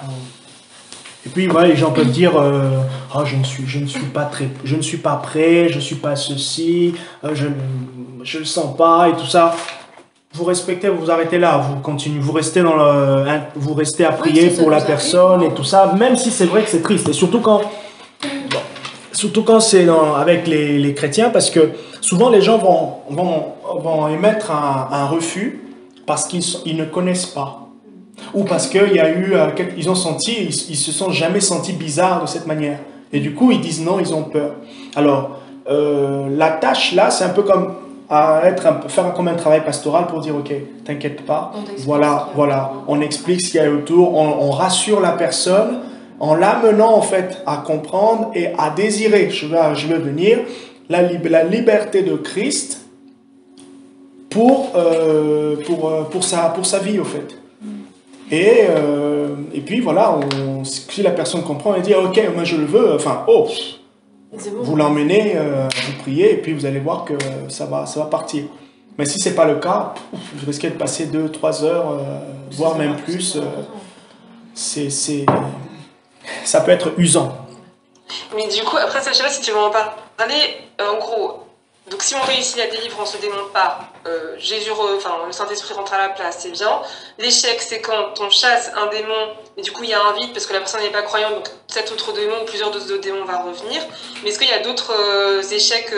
Et puis voilà, les gens peuvent dire je ne suis pas prêt, je suis pas ceci, je le sens pas et tout ça. Vous respectez, vous vous arrêtez là, vous continuez, vous restez vous restez à prier pour la personne et tout ça, même si c'est vrai que c'est triste et surtout quand c'est avec les chrétiens, parce que souvent les gens vont émettre un refus parce qu'ils ne connaissent pas. Ou parce qu'il y a eu, ils se sont jamais sentis bizarres de cette manière. Et du coup, ils disent non, ils ont peur. Alors, la tâche là, c'est un peu comme faire comme un travail pastoral pour dire, ok, t'inquiète pas, voilà, on explique ce qu'il y a autour, on rassure la personne en l'amenant en fait à comprendre et à désirer, je vais venir, la liberté de Christ pour sa vie, au fait. Et puis voilà, si la personne comprend, elle dit ok, moi je le veux, vous l'emmenez, vous priez, et puis vous allez voir que ça va partir. Mais si c'est pas le cas, vous risquez de passer 2-3 heures, voire même plus. Ça peut être usant.
Mais du coup, après ça, je sais pas si tu veux en parler. En gros, donc si on réussit la délivrance, le démon part, le Saint-Esprit rentre à la place, c'est bien. L'échec, c'est quand on chasse un démon, et du coup il y a un vide parce que la personne n'est pas croyante, donc cet autre démon ou plusieurs d'autres démons va revenir. Mais est-ce qu'il y a d'autres échecs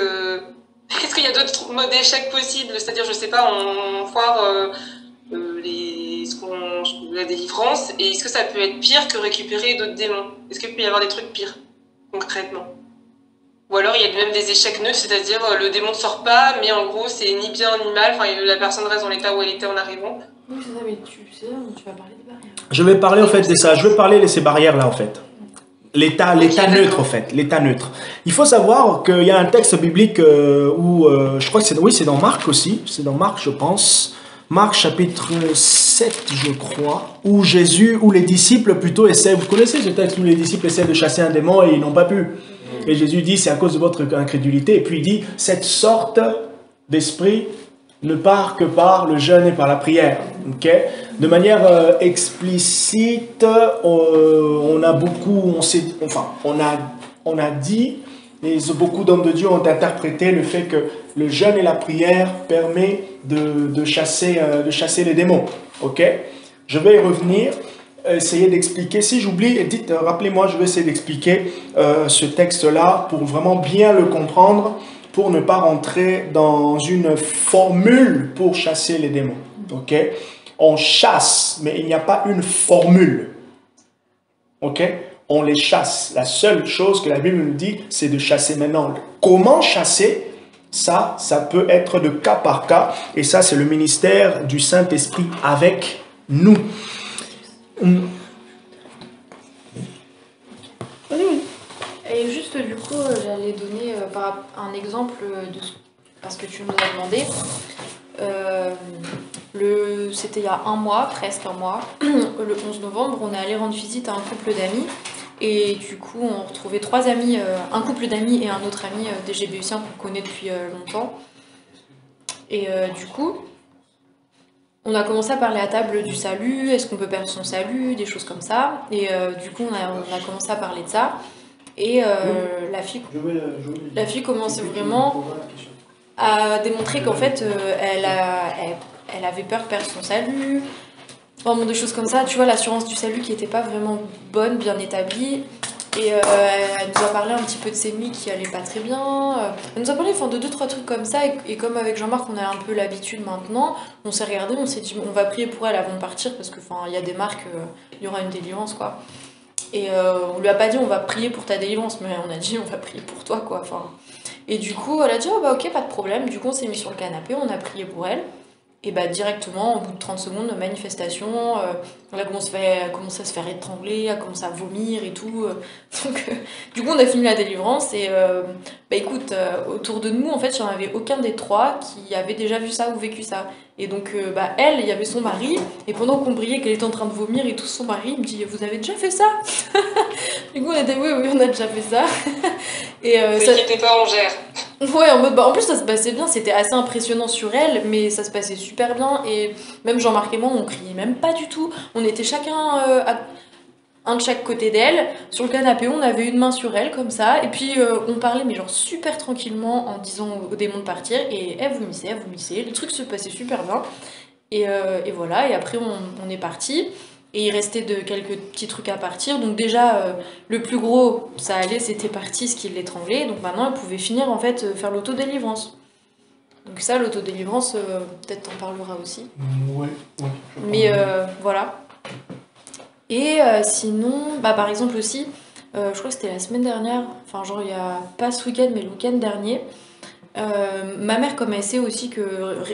est-ce qu'il y a d'autres modes d'échec possibles? C'est-à-dire, je sais pas, on foire la délivrance, et est-ce que ça peut être pire que récupérer d'autres démons? Est-ce qu'il peut y avoir des trucs pires, concrètement? Ou alors il y a même des échecs neutres, c'est-à-dire le démon ne sort pas, mais en gros c'est ni bien ni mal, la personne reste dans l'état où elle était en arrivant.
Oui, c'est ça, mais tu vas parler des barrières.
Je vais parler en fait de ça, je vais parler de ces barrières-là en fait. L'état neutre en fait, l'état neutre. Il faut savoir qu'il y a un texte biblique où, je crois que c'est dans Marc aussi, c'est dans Marc je pense, Marc chapitre 7 je crois, où les disciples plutôt essaient, vous connaissez ce texte où les disciples essaient de chasser un démon et ils n'ont pas pu. Et Jésus dit c'est à cause de votre incrédulité, et puis il dit cette sorte d'esprit ne part que par le jeûne et par la prière. Okay? De manière explicite, on a dit, et beaucoup d'hommes de Dieu ont interprété le fait que le jeûne et la prière permettent de chasser les démons. Okay? Je vais y revenir, essayer d'expliquer. Si j'oublie, rappelez-moi, je vais essayer d'expliquer ce texte-là pour vraiment bien le comprendre, pour ne pas rentrer dans une formule pour chasser les démons. Ok? On chasse, mais il n'y a pas une formule. Ok? On les chasse. La seule chose que la Bible nous dit, c'est de chasser maintenant. Comment chasser? Ça peut être de cas par cas. Et ça, c'est le ministère du Saint-Esprit avec nous.
Et juste du coup, j'allais donner un exemple parce que tu nous as demandé. C'était il y a presque un mois, le 11 novembre, on est allé rendre visite à un couple d'amis. Et du coup, on retrouvait 3 amis, un couple d'amis et un autre ami des GBUciens qu'on connaît depuis longtemps. Et du coup, on a commencé à parler à table du salut, est-ce qu'on peut perdre son salut, des choses comme ça. Et du coup, on a commencé à parler de ça. Et la fille commençait vraiment à démontrer qu'en fait, elle avait peur de perdre son salut. Vraiment des choses comme ça. Tu vois, l'assurance du salut qui n'était pas vraiment bonne, bien établie. Et elle nous a parlé un petit peu de ses nuits qui allaient pas très bien. Elle nous a parlé de deux, trois trucs comme ça. Et comme avec Jean-Marc, on a un peu l'habitude maintenant, on s'est regardé, on s'est dit, on va prier pour elle avant de partir parce que il y a des marques, il y aura une délivrance, quoi. Et on lui a pas dit, on va prier pour ta délivrance, mais on a dit, on va prier pour toi, quoi. Et du coup, elle a dit, oh bah ok, pas de problème. Du coup, on s'est mis sur le canapé, on a prié pour elle. Et bah directement, au bout de 30 secondes, manifestation, elle a commencé à se faire étrangler, elle a commencé à vomir et tout. Donc, du coup, on a fini la délivrance et bah écoute, autour de nous, en fait, il n'y en avait aucun des trois qui avait déjà vu ça ou vécu ça. Et donc, bah elle, il y avait son mari, et pendant qu'on priait qu'elle était en train de vomir et tout, son mari il me dit, vous avez déjà fait ça? Du coup, on était, oui, on a déjà fait ça. Et
ça n'était pas en gère.
Ouais, en mode, en plus ça se passait bien, c'était assez impressionnant sur elle, mais ça se passait super bien, et même Jean-Marc et moi, on criait même pas du tout. On était chacun un de chaque côté d'elle, sur le canapé, on avait une main sur elle, comme ça, et puis on parlait, mais genre super tranquillement, en disant au démon de partir, et elle vomissait, le truc se passait super bien, et voilà, et après on est parti. Et il restait quelques petits trucs à partir. Donc déjà, le plus gros, ça allait, c'était parti, ce qui l'étranglait. Donc maintenant, elle pouvait finir, en fait, faire l'autodélivrance. Donc ça, l'autodélivrance, peut-être t'en parleras aussi.
Ouais.
Mais voilà. Et sinon, bah, par exemple aussi, je crois que c'était la semaine dernière, enfin genre il y a pas ce week-end, mais le week-end dernier, ma mère, comme elle sait aussi que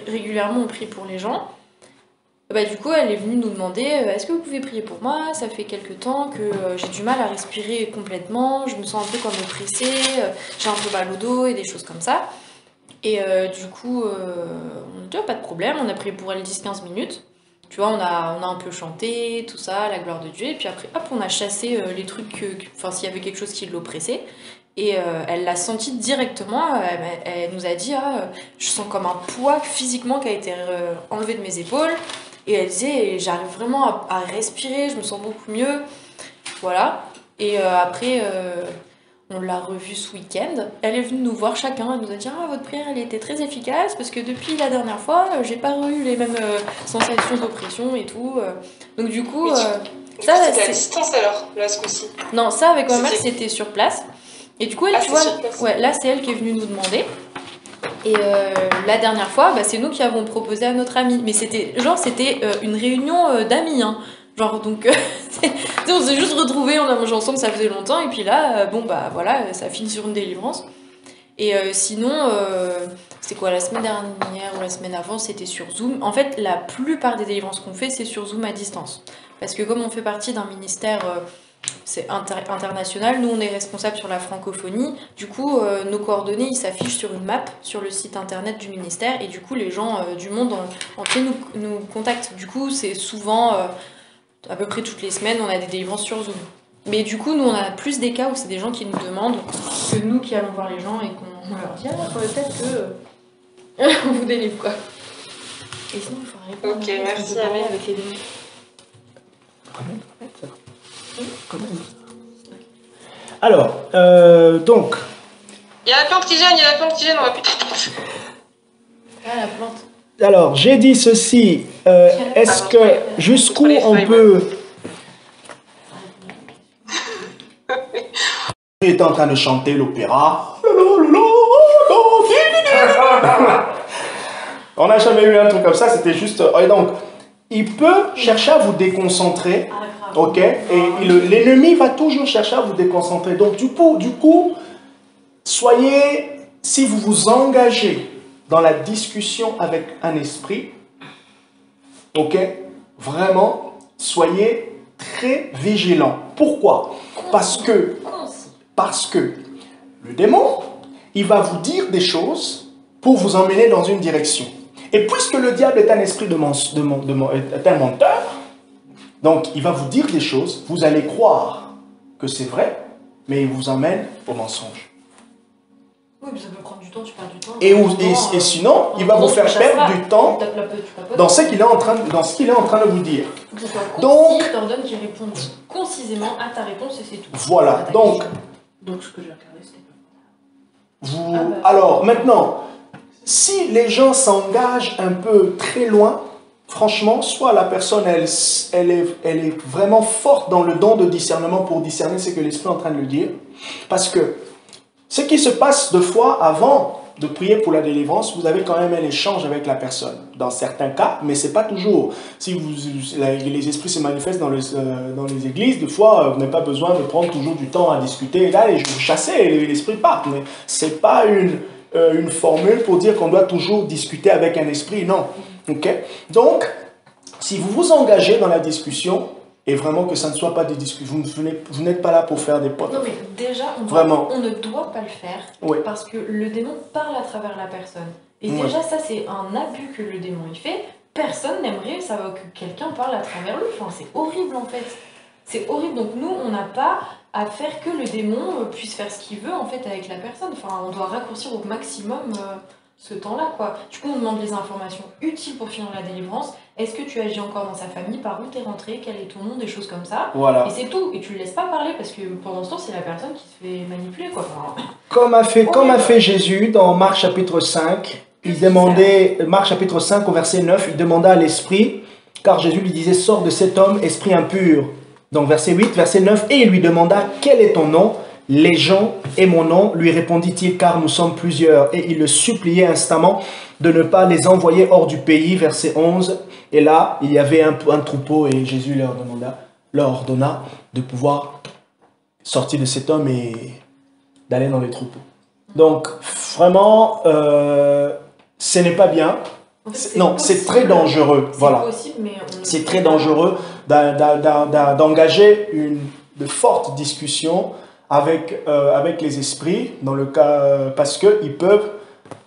régulièrement on prie pour les gens, bah, du coup, elle est venue nous demander est-ce que vous pouvez prier pour moi? Ça fait quelques temps que j'ai du mal à respirer complètement, je me sens un peu comme oppressée, j'ai un peu mal au dos et des choses comme ça. Et du coup, on a dit pas de problème, on a prié pour elle 10-15 minutes. Tu vois, on a un peu chanté, tout ça, la gloire de Dieu, et puis après, hop, on a chassé les trucs, enfin, s'il y avait quelque chose qui l'oppressait. Et elle l'a senti directement, elle nous a dit je sens comme un poids physiquement qui a été enlevé de mes épaules. Et elle disait, j'arrive vraiment à respirer, je me sens beaucoup mieux. Voilà. Et après, on l'a revue ce week-end. Elle est venue nous voir chacun, elle nous a dit votre prière, elle était très efficace parce que depuis la dernière fois, j'ai pas eu les mêmes sensations d'oppression et tout. Donc du coup,
ça c'était à distance alors, là ce coup-ci.
Non, ça avec ma mère, c'était sur place. Et du coup, elle, tu vois, ouais, là c'est elle qui est venue nous demander. Et la dernière fois, bah, c'est nous qui avons proposé à notre amie. Mais c'était une réunion d'amis. Hein. Genre, donc, on s'est juste retrouvés, on a mangé ensemble, ça faisait longtemps. Et puis là, bon, bah voilà, ça finit sur une délivrance. Et sinon, c'était quoi, la semaine dernière ou la semaine avant, c'était sur Zoom. En fait, la plupart des délivrances qu'on fait, c'est sur Zoom à distance. Parce que comme on fait partie d'un ministère... c'est international, nous on est responsable sur la francophonie, du coup nos coordonnées ils s'affichent sur une map sur le site internet du ministère et du coup les gens du monde entier nous contactent. Du coup c'est souvent, à peu près toutes les semaines, on a des délivrances sur Zoom. Mais du coup nous on a plus des cas où c'est des gens qui nous demandent que nous qui allons voir les gens et qu'on leur dit peut-être que on vous délivre quoi. Et sinon il faut répondre.
Ok, merci Amel.
Avec les démons.
Alors, donc...
Il y a la plante qui gêne, on va plus...
La plante.
Alors, j'ai dit ceci, est-ce que jusqu'où on peut... Il est en train de chanter l'opéra. On n'a jamais eu un truc comme ça, c'était juste... Et donc, il peut chercher à vous déconcentrer. Ok, et l'ennemi va toujours chercher à vous déconcentrer. Donc du coup, soyez, si vous vous engagez dans la discussion avec un esprit, ok, vraiment, soyez très vigilants. Pourquoi? Parce que le démon, il va vous dire des choses pour vous emmener dans une direction. Et puisque le diable est un esprit est un menteur, donc, il va vous dire des choses, vous allez croire que c'est vrai, mais il vous emmène au mensonge.
Oui, mais ça peut prendre du temps, tu perds du temps.
Et sinon, il va vous faire perdre du temps dans ce qu'il est en train de vous dire.
Il faut que ce soit concis,
Donc,
je t'ordonne qu'il réponde concisément à ta réponse et c'est tout.
Voilà,
À ta
donc,
question.
Donc, ce que j'ai regardé, c'était pas
vous... Alors, maintenant, si les gens s'engagent un peu très loin, franchement, soit la personne, elle est vraiment forte dans le don de discernement pour discerner ce que l'Esprit est en train de lui dire. Parce que ce qui se passe deux fois avant de prier pour la délivrance, vous avez quand même un échange avec la personne. Dans certains cas, mais ce n'est pas toujours. Si les esprits se manifestent dans les églises, des fois, vous n'avez pas besoin de prendre toujours du temps à discuter. Et là, vous chassez et l'esprit part. Mais ce n'est pas une formule pour dire qu'on doit toujours discuter avec un esprit, non. Okay? Donc, si vous vous engagez dans la discussion, et vraiment que ça ne soit pas des discussions, vous n'êtes pas là pour faire des potes.
Non mais déjà, on ne doit pas le faire
Oui.
parce que le démon parle à travers la personne. Et
Oui.
déjà, ça c'est un abus que le démon il fait. Personne n'aimerait ça que quelqu'un parle à travers lui. Enfin, c'est horrible en fait. C'est horrible. Donc nous, on n'a pas à faire que le démon puisse faire ce qu'il veut en fait avec la personne. Enfin, on doit raccourcir au maximum ce temps-là, quoi. Du coup, on demande les informations utiles pour finir la délivrance. Est-ce que tu agis encore dans sa famille? Par où t'es rentré? Quel est ton nom? Des choses comme ça.
Voilà.
Et c'est tout. Et tu le laisses pas parler parce que pendant ce temps, c'est la personne qui se fait manipuler, quoi. Enfin,
Comme a fait Jésus dans Marc chapitre 5, il demandait, Marc chapitre 5 au verset 9, il demanda à l'esprit, car Jésus lui disait, sors de cet homme, esprit impur. Donc verset 8, verset 9, et il lui demanda, quel est ton nom? Légion est mon nom, lui répondit-il, car nous sommes plusieurs. Et il le suppliait instamment de ne pas les envoyer hors du pays. Verset 11. Et là, il y avait un troupeau et Jésus leur ordonna de pouvoir sortir de cet homme et d'aller dans les troupeaux. Donc, vraiment, ce n'est pas bien.
en fait,
Non, c'est très dangereux. Voilà.
Possible, mais
C'est très dangereux d'engager de fortes discussions avec les esprits, dans le cas, parce qu'ils peuvent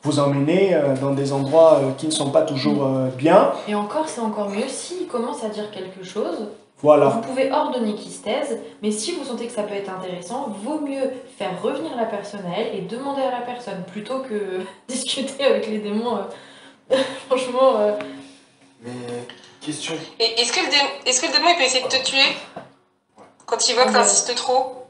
vous emmener dans des endroits qui ne sont pas toujours bien.
Et encore, c'est encore mieux s'il commence à dire quelque chose.
Voilà.
Vous pouvez ordonner qu'il se taise, mais si vous sentez que ça peut être intéressant, vaut mieux faire revenir la personne à elle et demander à la personne plutôt que discuter avec les démons. Franchement.
Mais, question.
Et est-ce que le démon il peut essayer de te tuer quand il voit que t'insistes trop?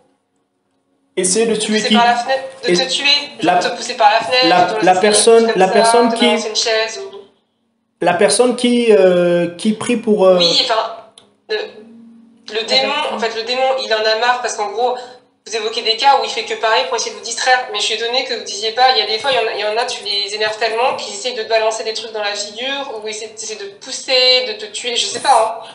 Essayer de tuer
Pousser
qui?
par la fenêtre, de te tuer, genre te pousser par la fenêtre,
la personne qui
une chaise ou...
La personne qui prie pour...
Oui, enfin, le démon, en fait, le démon, il en a marre parce qu'en gros, vous évoquez des cas où il fait que pareil pour essayer de vous distraire. Mais je suis étonnée que vous disiez pas, il y a des fois, il y en a, tu les énerves tellement qu'ils essayent de te balancer des trucs dans la figure ou ils essaient de te pousser, de te tuer, je sais pas, hein.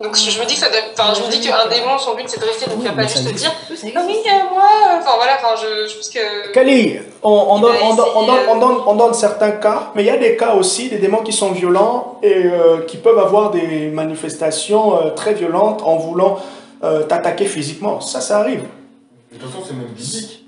Donc je me dis que je me dis qu'un démon, son but c'est de rester, donc il va pas juste te dire ah oui, moi, enfin voilà, je pense que...
Kali, on donne certains cas, mais il y a des cas aussi, des démons qui sont violents et qui peuvent avoir des manifestations très violentes en voulant t'attaquer physiquement. Ça arrive.
De toute façon, c'est même biblique.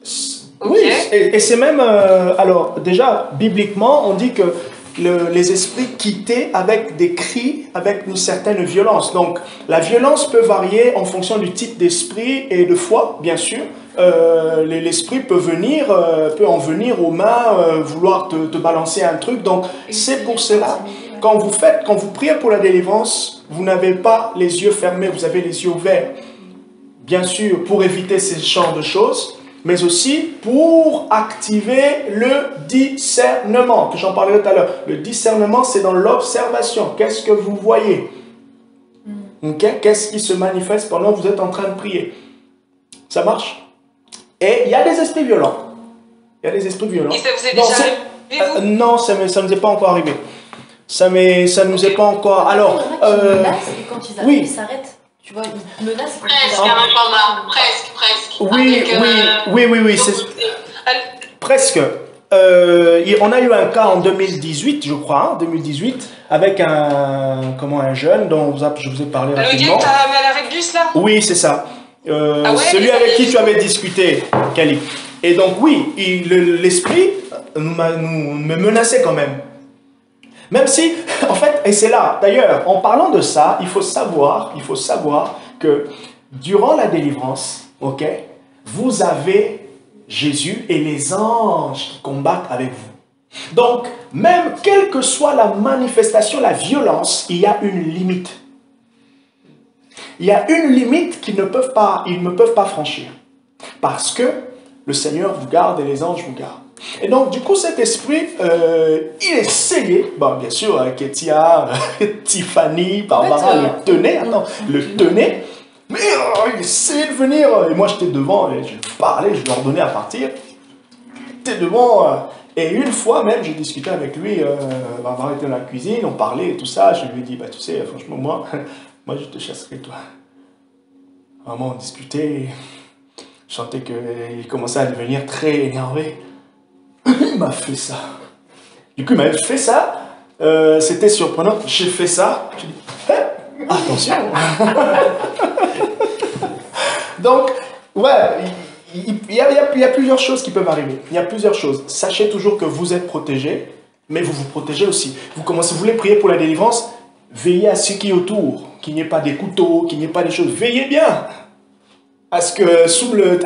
Oui, et c'est même... alors, déjà, bibliquement, on dit que les esprits quittés avec des cris, avec une certaine violence. Donc, la violence peut varier en fonction du type d'esprit et de foi, bien sûr. L'esprit peut en venir aux mains, vouloir te balancer un truc. Donc, c'est pour cela, quand vous priez pour la délivrance, vous n'avez pas les yeux fermés, vous avez les yeux ouverts. Bien sûr, pour éviter ce genre de choses, mais aussi pour activer le discernement, que j'en parlais tout à l'heure. Le discernement, c'est dans l'observation. Qu'est-ce que vous voyez? Okay? Qu'est-ce qui se manifeste pendant que vous êtes en train de prier? Ça marche? Et il y a des esprits violents. Il y a des esprits violents.
Et ça vous est déjà arrivé, vous?
Non, ça ne nous est pas encore arrivé. Ça nous est pas encore... Alors,
il y en a qui menacent et quand ils arrivent,
oui.
ils s'arrêtent. Tu vois, ils menacent.
Presque, presque.
Oui. Presque. On a eu un cas en 2018, je crois, 2018, avec un jeune dont je vous ai parlé rapidement.
Le gars que t'as mis à l'arrêt de bus, là?
Oui, c'est ça. Celui
mais
avec qui tu avais discuté, Kali. Et donc, oui, l'esprit me menaçait quand même. Même si, en fait, et c'est là, d'ailleurs, en parlant de ça, il faut savoir que durant la délivrance, ok, vous avez Jésus et les anges qui combattent avec vous. Donc, même quelle que soit la manifestation, la violence, il y a une limite. Il y a une limite qu'ils ne peuvent pas franchir. Parce que le Seigneur vous garde et les anges vous gardent. Et donc, du coup, cet esprit, il essayait, bon, bien sûr, Ketia, Tiffany, Barbara le tenait, mais il essayait de venir. Et moi, j'étais devant, et je parlais, je lui ordonnais à partir. J'étais devant, et une fois même, j'ai discuté avec lui, Barbara était dans la cuisine, on parlait et tout ça. Je lui ai dit, bah, tu sais, franchement, moi, je te chasserai, toi. Vraiment, on discutait. Je sentais qu'il commençait à devenir très énervé. Il m'a fait ça. Du coup, il m'avait fait ça. C'était surprenant. J'ai fait ça. J'ai dit, hey, attention. Donc, ouais, il y a plusieurs choses qui peuvent arriver. Il y a plusieurs choses. Sachez toujours que vous êtes protégés, mais vous vous protégez aussi. Vous voulez prier pour la délivrance, veillez à ce qui est autour. Qu'il n'y ait pas des couteaux, qu'il n'y ait pas des choses. Veillez bien. Parce que sous le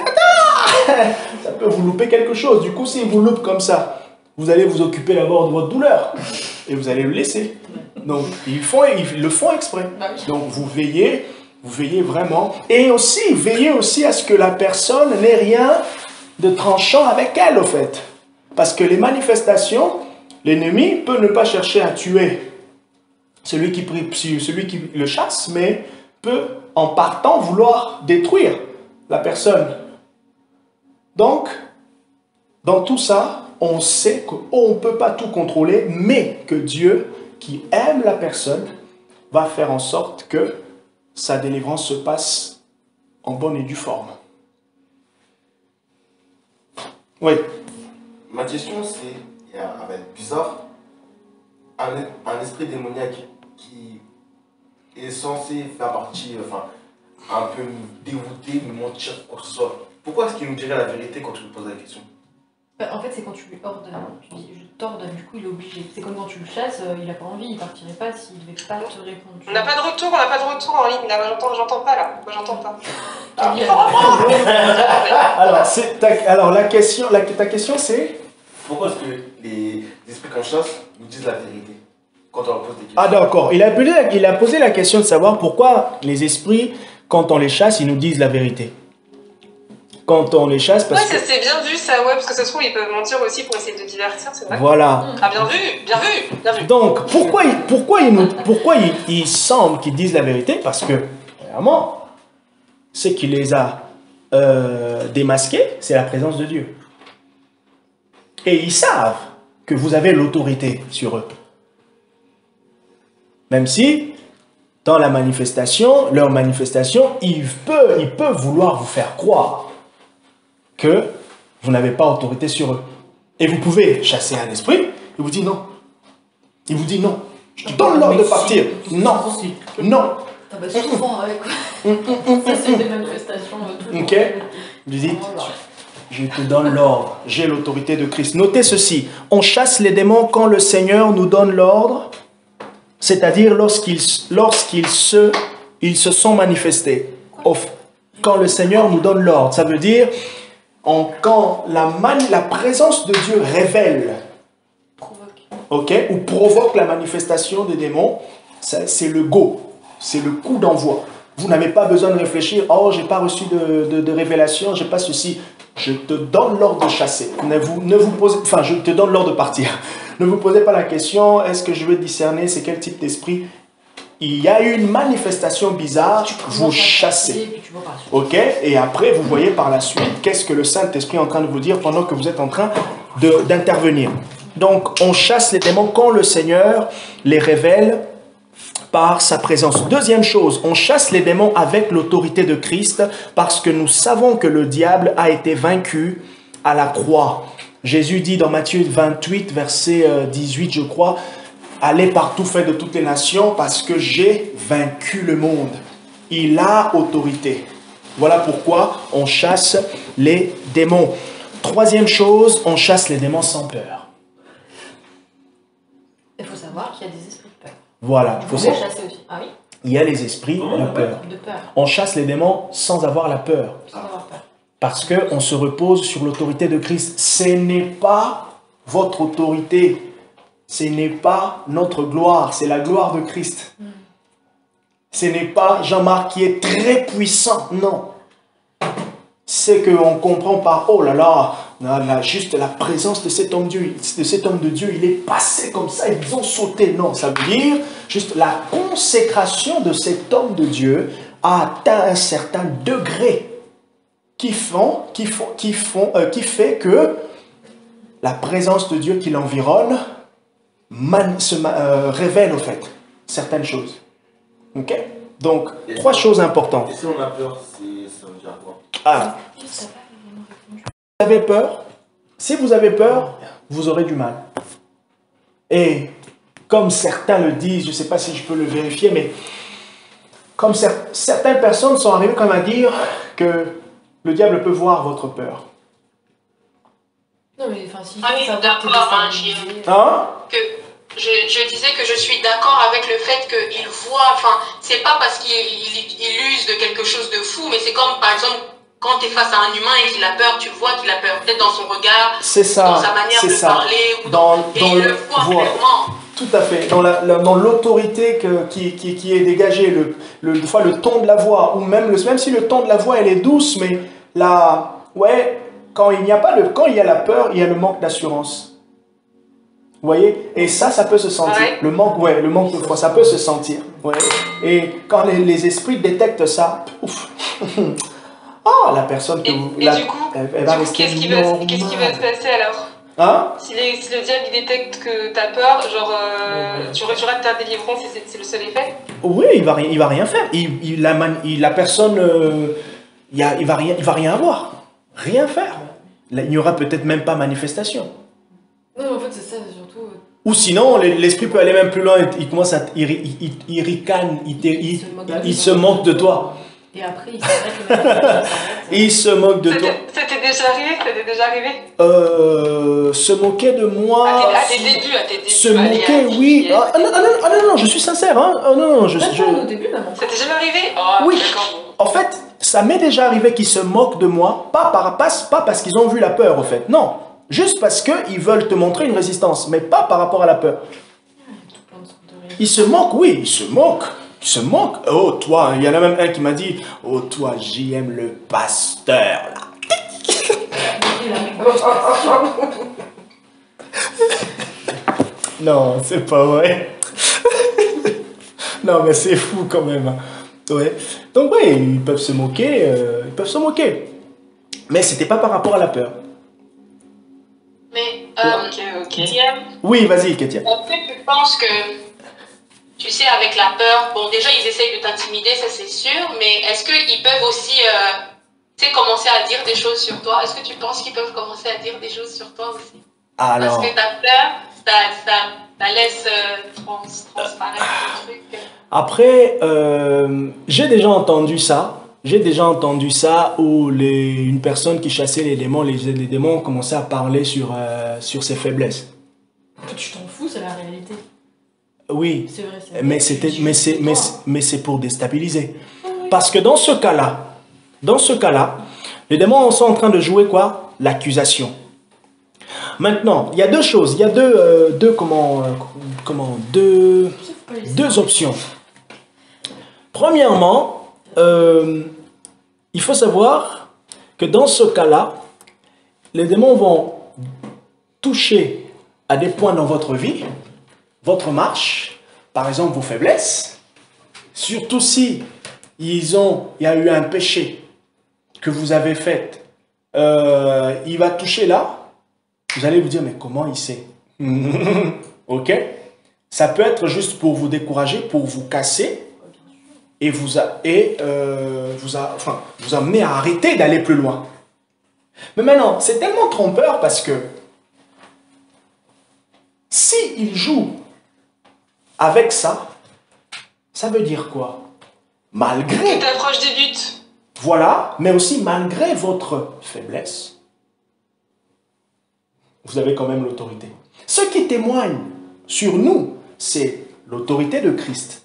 ça peut vous louper quelque chose. Du coup, si vous loupe comme ça, vous allez vous occuper d'abord de votre douleur. Et vous allez le laisser. Donc, ils le font exprès. Donc, vous veillez vraiment. Et aussi, veillez aussi à ce que la personne n'ait rien de tranchant avec elle, au fait. Parce que les manifestations, l'ennemi peut ne pas chercher à tuer celui qui le chasse, mais peut, en partant, vouloir détruire la personne. Donc, dans tout ça, on sait qu'on ne peut pas tout contrôler, mais que Dieu, qui aime la personne, va faire en sorte que sa délivrance se passe en bonne et due forme. Oui.
Ma question, c'est, elle va être bizarre, un esprit démoniaque qui est censé faire partie, enfin, un peu me dégoûter, me mentir, quoi que ce soit. Pourquoi est-ce qu'il nous dirait la vérité quand tu lui poses la question?
En fait, c'est quand tu lui ordonnes. Tu dis, je t'ordonne, du coup, il est obligé. C'est comme quand tu le chasses, il n'a pas envie, il partirait pas s'il devait pas te répondre.
On n'a pas de retour en ligne. Là, j'entends pas, là. Moi, j'entends pas.
Alors, ta question, c'est...
Pourquoi est-ce que les esprits qu'on chasse nous disent la vérité quand on leur pose des questions?
Ah d'accord, il a posé la question de savoir pourquoi les esprits, quand on les chasse, ils nous disent la vérité. Quand on les chasse, parce que...
ça c'est bien vu ça, ouais, parce que ça se trouve, ils peuvent mentir aussi pour essayer de divertir, c'est vrai.
Voilà.
Ah, bien vu.
Donc, pourquoi il semble qu'ils disent la vérité? Parce que, vraiment, ce qui les a démasqués, c'est la présence de Dieu. Et ils savent que vous avez l'autorité sur eux. Même si, dans leur manifestation, ils peuvent vouloir vous faire croire que vous n'avez pas autorité sur eux. Et vous pouvez chasser un esprit, il vous dit non. Il vous dit non. Je te donne l'ordre de partir. Non. Non.
Ah bah souvent, ça c'est des manifestations toujours.
Ok. Vous dites, je te donne l'ordre. J'ai l'autorité de Christ. Notez ceci. On chasse les démons quand le Seigneur nous donne l'ordre, c'est-à-dire lorsqu'ils se sont manifestés. Quand le Seigneur nous donne l'ordre, ça veut dire quand la présence de Dieu révèle, ou provoque la manifestation des démons, c'est le go, c'est le coup d'envoi. Vous n'avez pas besoin de réfléchir, oh, j'ai pas reçu de révélation, j'ai pas ceci. Je te donne l'ordre de chasser. Je te donne l'ordre de partir. Ne vous posez pas la question, est-ce que je veux discerner, c'est quel type d'esprit? Il y a une manifestation bizarre, vous chassez. Ok? Et après, vous voyez par la suite qu'est-ce que le Saint-Esprit est en train de vous dire pendant que vous êtes en train d'intervenir. Donc, on chasse les démons quand le Seigneur les révèle par sa présence. Deuxième chose, on chasse les démons avec l'autorité de Christ parce que nous savons que le diable a été vaincu à la croix. Jésus dit dans Matthieu 28, verset 18, je crois, « Allez partout, faites de toutes les nations, parce que j'ai vaincu le monde. » Il a autorité. Voilà pourquoi on chasse les démons. Troisième chose, on chasse les démons sans peur.
Il faut savoir qu'il y a des esprits de peur.
Voilà.
Vous pouvez chasser aussi. Ah oui?
Il y a les esprits de peur. On chasse les démons sans avoir la peur.
Sans avoir peur.
Parce qu'on se repose sur l'autorité de Christ. Ce n'est pas votre autorité. Ce n'est pas notre gloire. C'est la gloire de Christ. Ce n'est pas Jean-Marc qui est très puissant. Non. C'est qu'on comprend par, oh là là, juste la présence de cet homme de Dieu, il est passé comme ça, ils ont sauté. Non, ça veut dire juste la consécration de cet homme de Dieu a atteint un certain degré qui fait que la présence de Dieu qui l'environne révèle au fait certaines choses. Ok? Donc, trois choses importantes.
Et si on a peur, ça veut dire quoi?
Ah. Vous avez peur? Si vous avez peur, vous aurez du mal. Et comme certains le disent, je ne sais pas si je peux le vérifier, mais comme certaines personnes sont arrivées comme à dire que le diable peut voir votre peur.
Non, mais enfin, si
Ah oui,
ça va
d'accord, hein,
Hein?
que je disais que je suis d'accord avec le fait qu'il voit, enfin, c'est pas parce qu'il use de quelque chose de fou, mais c'est comme, par exemple, quand tu es face à un humain et qu'il a peur, tu le vois qu'il a peur, peut-être dans son regard,
C'est ça,
dans sa manière
c'est
de
ça.
parler, ou et il le voit clairement.
Tout à fait. Dans l'autorité qui est dégagée, des fois le ton de la voix, ou même si le ton de la voix elle est douce, mais quand il y a la peur, il y a le manque d'assurance. Vous voyez? Et ça peut se sentir.
Ouais.
Le manque de foi, ça peut se sentir. Ouais. Et quand les esprits détectent ça, ouf. Ah, la personne que vous...
Du coup,
elle va rester
qu'est-ce qui va se passer alors?
Hein?
Si le diable il détecte que t'as peur, genre tu rates ta délivrance et c'est le seul effet?
Oui, il va rien faire. La personne, il va rien avoir. Rien faire. Là, il n'y aura peut-être même pas manifestation.
Non, mais en fait, c'est ça, surtout.
Ou sinon, l'esprit peut aller même plus loin. Il commence à... Il ricane, il se moque de toi.
Et après, il s'arrête le matin.
Il se moque de toi.
Ça t'est déjà arrivé?
Se moquer de moi...
À tes débuts.
Se moquer, oui. Non, je suis sincère. Hein. Non,
Au début, maman.
Ça t'est jamais arrivé? Oh,
Oui.
d'accord.
En fait, ça m'est déjà arrivé qu'ils se moquent de moi, pas parce qu'ils ont vu la peur, en fait. Non, juste parce qu'ils veulent te montrer une résistance, mais pas par rapport à la peur. Ils se moquent, oui, ils se moquent. Oh, toi, il y en a même un qui m'a dit, oh, toi, j'aime le pasteur, là. Non, c'est pas vrai. Non, mais c'est fou quand même. Ouais. Donc oui, ils peuvent se moquer, Mais c'était pas par rapport à la peur.
Mais,
Ok.
Diane,
Oui, vas-y, Kétia.
est-ce que tu penses que, tu sais, avec la peur, bon, déjà, ils essayent de t'intimider, ça c'est sûr, mais est-ce qu'ils peuvent aussi, tu sais, commencer à dire des choses sur toi? Est-ce que tu penses qu'ils peuvent commencer à dire des choses sur toi aussi?
Alors,
Parce que ta peur, ça laisse transparaître le truc.
après, j'ai déjà entendu ça. Où une personne qui chassait les démons commençait à parler sur ses faiblesses.
Tu t'en fous, c'est la réalité.
Oui,
C'est vrai, c'est
mais c'est pour déstabiliser. Parce que dans ce cas-là, les démons sont en train de jouer quoi? L'accusation. Maintenant, il y a deux choses. Il y a deux options. Premièrement, il faut savoir que dans ce cas-là, les démons vont toucher à des points dans votre vie, votre marche, par exemple vos faiblesses, surtout si il y a eu un péché que vous avez fait, il va toucher là, vous allez vous dire, mais comment il sait? Ok? Ça peut être juste pour vous décourager, pour vous casser, et vous amener à arrêter d'aller plus loin. Mais maintenant, c'est tellement trompeur parce que s'il joue avec ça, ça veut dire quoi? Malgré...
Que t'approches des buts.
Voilà, mais aussi malgré votre faiblesse, vous avez quand même l'autorité. Ce qui témoigne sur nous, c'est l'autorité de Christ.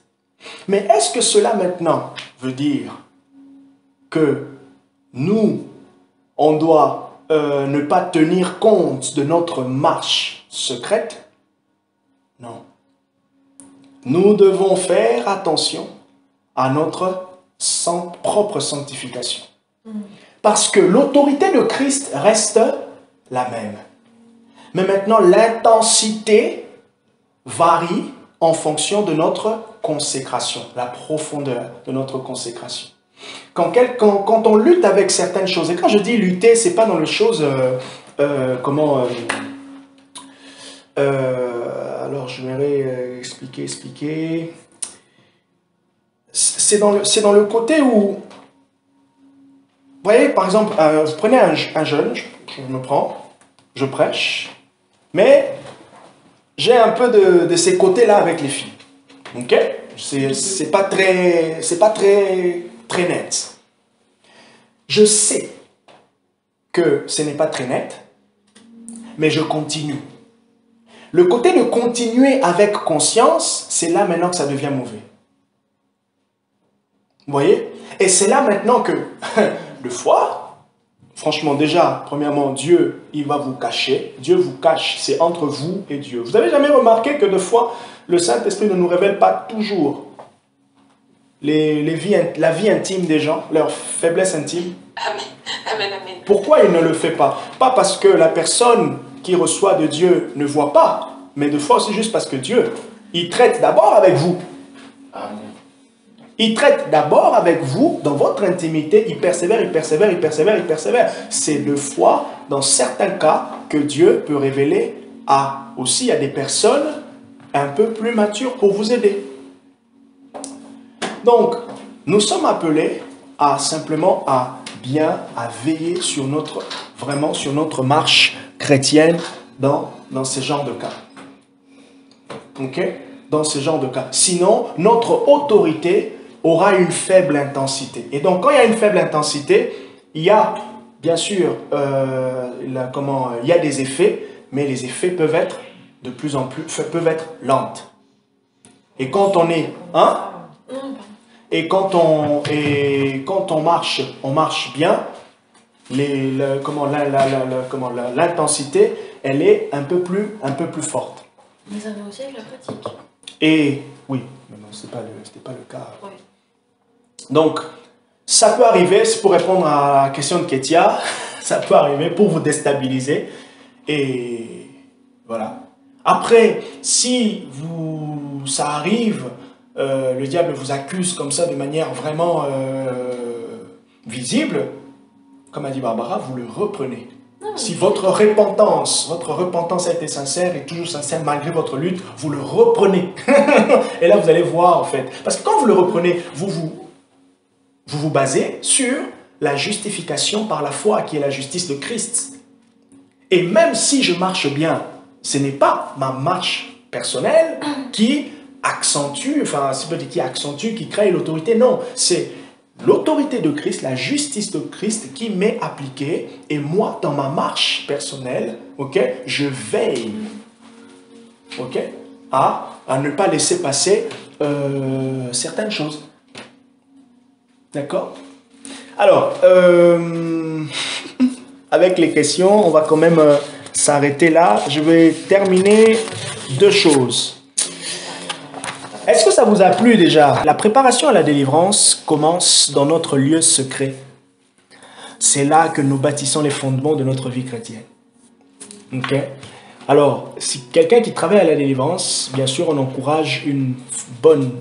Mais est-ce que cela maintenant veut dire que nous on doit ne pas tenir compte de notre marche secrète? Non. Nous devons faire attention à notre propre sanctification. Parce que l'autorité de Christ reste la même. Mais maintenant, l'intensité varie en fonction de notre consécration, la profondeur de notre consécration. Quand on lutte avec certaines choses, et quand je dis lutter, ce n'est pas dans les choses, alors je vais expliquer. C'est dans le côté où, vous voyez, par exemple, vous prenez un jeune, je me prends, je prêche, mais j'ai un peu de ces côtés-là avec les filles. Ok? C'est pas très net. Je sais que ce n'est pas très net, mais je continue. Le côté de continuer avec conscience, c'est là maintenant que ça devient mauvais. Vous voyez? Et c'est là maintenant que, de fois, franchement déjà, premièrement, Dieu, il va vous cacher. Dieu vous cache, c'est entre vous et Dieu. Vous avez jamais remarqué que de fois, le Saint-Esprit ne nous révèle pas toujours la vie intime des gens, leur faiblesse intime?
Amen, amen, amen.
Pourquoi il ne le fait pas? Pas parce que la personne qui reçoit de Dieu ne voit pas, mais de fois c'est juste parce que Dieu, il traite d'abord avec vous.
Amen.
Il traite d'abord avec vous, dans votre intimité, il persévère. C'est de fois, dans certains cas, que Dieu peut révéler aussi à des personnes un peu plus matures pour vous aider. Donc, nous sommes appelés à simplement à veiller sur notre marche chrétienne dans ces genres de cas. Ok? Dans ce genre de cas. Sinon, notre autorité aura une faible intensité. Et donc, quand il y a une faible intensité, il y a, bien sûr, il y a des effets, mais les effets peuvent être de plus en plus, peuvent être lentes. Et quand on est, et quand on marche bien, l'intensité, elle est un peu plus forte.
Mais ça vient aussi avec la pratique.
Et oui, mais non, c'était pas le cas.
Oui.
Donc, ça peut arriver, c'est pour répondre à la question de Ketia, ça peut arriver pour vous déstabiliser. Et voilà. Après, si ça arrive, le diable vous accuse comme ça de manière vraiment visible, comme a dit Barbara, vous le reprenez. Si votre repentance a été sincère et toujours sincère malgré votre lutte, vous le reprenez. Et là, vous allez voir en fait. Parce que quand vous le reprenez, vous vous basez sur la justification par la foi qui est la justice de Christ. Et même si je marche bien, ce n'est pas ma marche personnelle qui accentue, qui crée l'autorité. Non, c'est l'autorité de Christ, la justice de Christ qui m'est appliquée. Et moi, dans ma marche personnelle, je veille à ne pas laisser passer certaines choses. D'accord? Alors, avec les questions, on va quand même s'arrêter là. Je vais terminer 2 choses. Est-ce que ça vous a plu déjà? La préparation à la délivrance commence dans notre lieu secret. C'est là que nous bâtissons les fondements de notre vie chrétienne. Ok? Alors, si quelqu'un qui travaille à la délivrance, bien sûr, on encourage une bonne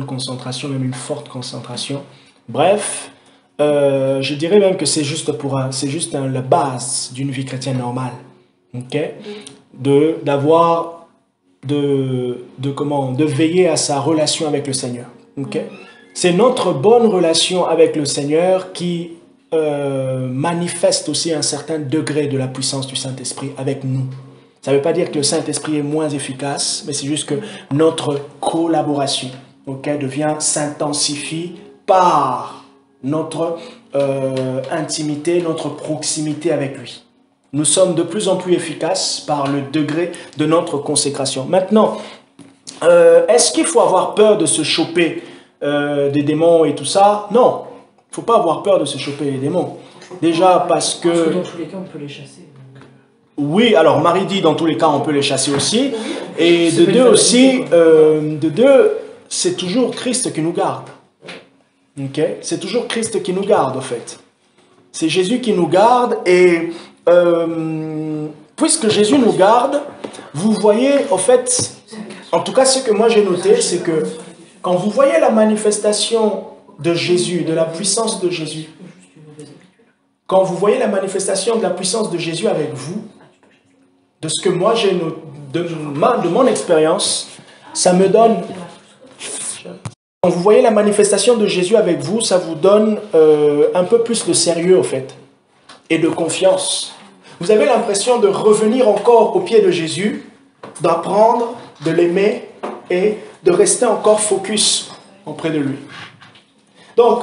concentration, même une forte concentration. Bref, je dirais même que c'est juste la base d'une vie chrétienne normale. Ok? De veiller à sa relation avec le Seigneur. Okay? C'est notre bonne relation avec le Seigneur qui manifeste aussi un certain degré de la puissance du Saint-Esprit avec nous. Ça ne veut pas dire que le Saint-Esprit est moins efficace, mais c'est juste que notre collaboration s'intensifie par notre intimité, notre proximité avec lui. Nous sommes de plus en plus efficaces par le degré de notre consécration. Maintenant, est-ce qu'il faut avoir peur de se choper des démons et tout ça? Non, il ne faut pas avoir peur de se choper les démons. Déjà parce
Parce que
que...
dans tous les cas, on peut les chasser. Donc,
Oui, alors Marie dit dans tous les cas on peut les chasser aussi.
oui,
Et
c'est
de
pas
deux
une
aussi,
fatalité,
de deux, c'est toujours Christ qui nous garde. Ok? C'est toujours Christ qui nous garde, en fait. C'est Jésus qui nous garde et puisque Jésus nous garde, vous voyez, en fait, en tout cas ce que moi j'ai noté, c'est que quand vous voyez la manifestation de Jésus, de la puissance de Jésus, quand vous voyez la manifestation de la puissance de Jésus avec vous, de ce que moi j'ai noté, de mon expérience, ça me donne... Quand vous voyez la manifestation de Jésus avec vous, ça vous donne un peu plus de sérieux, en fait, et de confiance. Vous avez l'impression de revenir encore au pied de Jésus, d'apprendre, de l'aimer et de rester encore focus auprès de lui. Donc,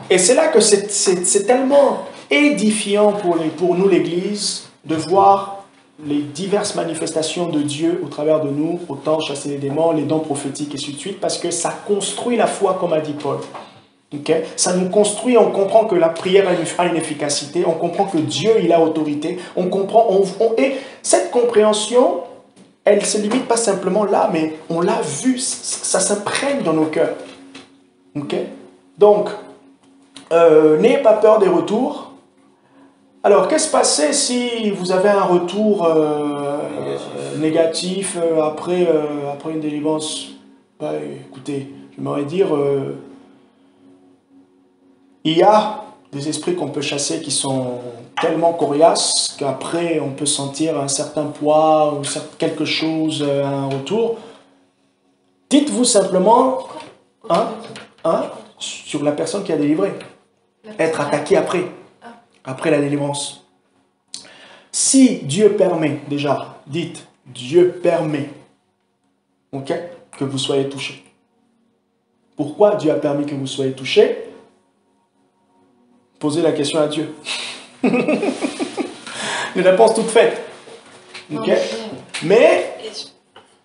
et c'est là que c'est tellement édifiant pour nous, l'Église, de voir les diverses manifestations de Dieu au travers de nous, autant chasser les démons, les dons prophétiques et ainsi de suite, parce que ça construit la foi, comme a dit Paul. Okay? Ça nous construit, on comprend que la prière a une efficacité, on comprend que Dieu, il a autorité, on comprend, et cette compréhension, elle ne se limite pas simplement là, mais on l'a vu, ça s'imprègne dans nos cœurs. Okay? Donc, n'ayez pas peur des retours. Alors, qu'est-ce qui se passait si vous avez un retour négatif après une délivrance? Bah, écoutez, j'aimerais dire, il y a des esprits qu'on peut chasser qui sont tellement coriaces qu'après on peut sentir un certain poids ou quelque chose, un retour. Dites-vous simplement, sur la personne qui a délivré, être attaqué après la délivrance. Si Dieu permet, déjà, dites, Dieu permet, ok, que vous soyez touché. Pourquoi Dieu a permis que vous soyez touché? Posez la question à Dieu. Une réponse toute faite. Ok. Mais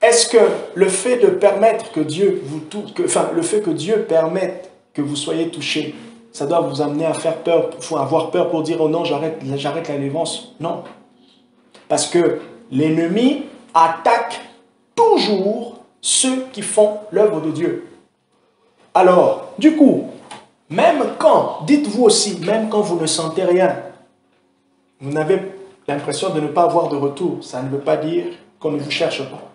est-ce que le fait de permettre que Dieu vous touche, le fait que Dieu permette que vous soyez touché, ça doit vous amener à faire peur, faut avoir peur pour dire oh non, j'arrête la délivrance? Non. Parce que l'ennemi attaque toujours ceux qui font l'œuvre de Dieu. Alors, du coup, même quand, dites-vous aussi, même quand vous ne sentez rien, vous n'avez l'impression de ne pas avoir de retour, ça ne veut pas dire qu'on ne vous cherche pas.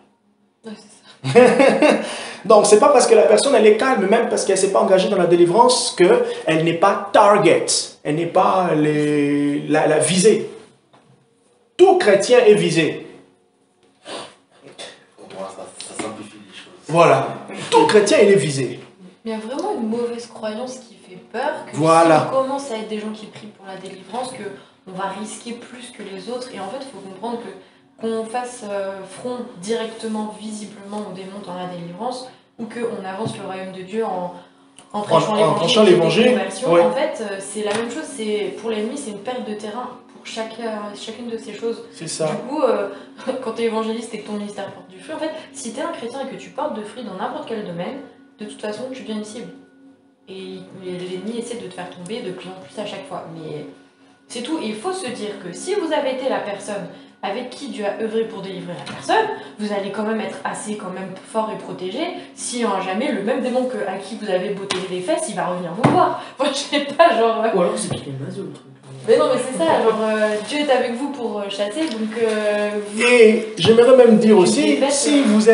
Ouais, c'est ça.
Donc, ce n'est pas parce que la personne elle est calme, même parce qu'elle ne s'est pas engagée dans la délivrance, qu'elle n'est pas target, elle n'est pas la visée. Tout chrétien est visé.
Ça simplifie les choses.
Voilà. Tout chrétien, il est visé.
Mais il y a vraiment une mauvaise croyance qui fait peur, que
Voilà.
si on commence à être des gens qui prient pour la délivrance, qu'on va risquer plus que les autres. Et en fait, il faut comprendre qu'on fasse front directement, visiblement au démon dans la délivrance, ou qu'on avance le royaume de Dieu en prêchant l'évangile.
Ouais.
En fait, c'est la même chose. Pour l'ennemi, c'est une perte de terrain pour chacune de ces choses.
C'est ça.
Du coup, quand tu es évangéliste et que ton ministère porte du fruit, en fait, si tu es un chrétien et que tu portes de fruits dans n'importe quel domaine, de toute façon, tu deviens une cible. Et l'ennemi essaie de te faire tomber de plus en plus à chaque fois. Mais c'est tout. Et il faut se dire que si vous avez été la personne avec qui Dieu a œuvré pour délivrer la personne, vous allez quand même être assez fort et protégé. Si jamais le même démon à qui vous avez botté les fesses, il va revenir vous voir. Moi, je sais pas, genre...
Ou alors c'est piqué le maso, le truc.
Mais non, mais c'est ça, genre, Dieu est avec vous pour chasser, donc...
Et j'aimerais même dire aussi, si vous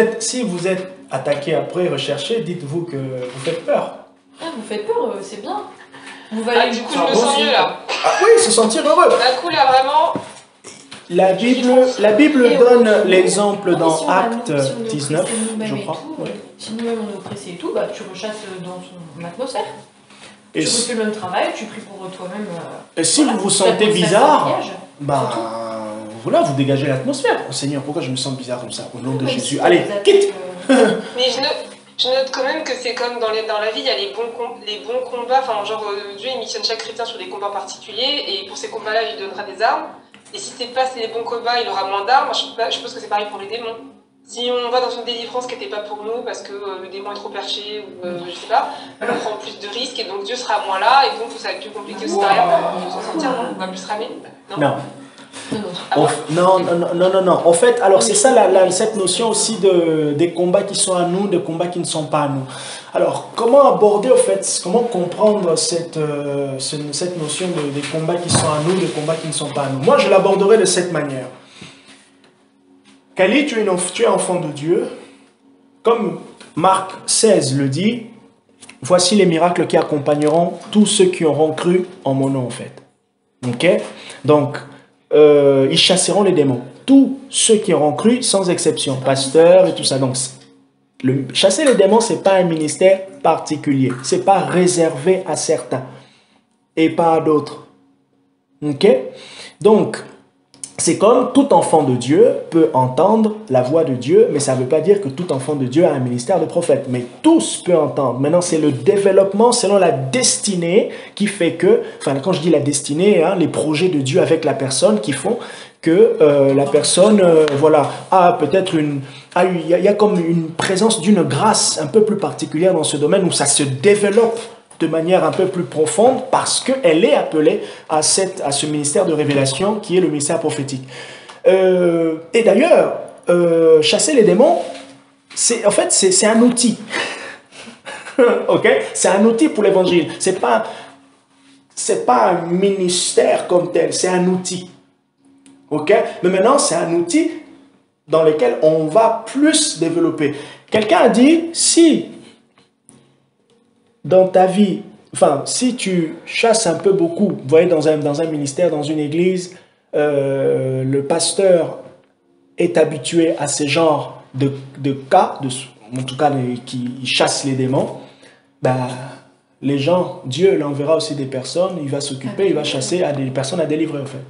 êtes attaqué après, recherché, dites-vous que vous faites peur.
Ah, vous faites peur, c'est bien. Vous
Ah, du coup, je me sens mieux là.
Ah oui, se sentir heureux.
D'un coup, là, vraiment.
La Bible donne l'exemple dans Acte 19, je crois.
Si nous-mêmes on est oppressés et tout, bah, tu rechasses dans son atmosphère.
Et
tu refais le même travail, tu pries pour toi-même.
Et si vous vous sentez bizarre, bah, voilà, vous dégagez l'atmosphère. Oh Seigneur, pourquoi je me sens bizarre comme ça? Au nom de Jésus. Allez, quitte.
Mais je note quand même que c'est comme dans la vie, il y a les bons combats. Enfin, genre, Dieu il missionne chaque chrétien sur des combats particuliers, et pour ces combats-là, il donnera des armes. Et si tu passes les bons combats, il aura moins d'armes. Je suppose que c'est pareil pour les démons. Si on va dans une délivrance qui n'était pas pour nous, parce que le démon est trop perché, ou je sais pas, on prend plus de risques, et donc Dieu sera moins là, et donc ça va être plus compliqué aussi derrière pour s'en sortir, non? On va plus se ramer?
Non.
Ah ouais.
Non. En fait, alors c'est ça cette notion aussi des combats qui sont à nous, des combats qui ne sont pas à nous. Alors, comment aborder, en fait, comment comprendre cette notion des combats qui sont à nous, des combats qui ne sont pas à nous? Moi, je l'aborderai de cette manière. Kali, tu es enfant de Dieu. Comme Marc 16 le dit, voici les miracles qui accompagneront tous ceux qui auront cru en mon nom, en fait. Ok? Donc, ils chasseront les démons. Tous ceux qui auront cru, sans exception. Pasteurs et tout ça. Donc, chasser les démons, ce n'est pas un ministère particulier. Ce n'est pas réservé à certains et pas à d'autres. Ok? Donc, c'est comme tout enfant de Dieu peut entendre la voix de Dieu, mais ça ne veut pas dire que tout enfant de Dieu a un ministère de prophète. Mais tous peuvent entendre. Maintenant, c'est le développement selon la destinée qui fait que, enfin, quand je dis la destinée, hein, les projets de Dieu avec la personne qui font que la personne, voilà, a peut-être il y a comme une présence d'une grâce un peu plus particulière dans ce domaine où ça se développe de manière un peu plus profonde parce qu'elle est appelée à ce ministère de révélation qui est le ministère prophétique. Et d'ailleurs, chasser les démons, c'est un outil. Ok? C'est un outil pour l'évangile. C'est pas un ministère comme tel, c'est un outil. Ok? Mais maintenant, c'est un outil dans lequel on va plus développer. Quelqu'un a dit, si dans ta vie, enfin, si tu chasses un peu beaucoup, vous voyez, dans un ministère, dans une église, le pasteur est habitué à ce genre de cas, en tout cas, qui chasse les démons, ben, les gens, Dieu l'enverra aussi des personnes, il va s'occuper, il va chasser des personnes à délivrer, en fait.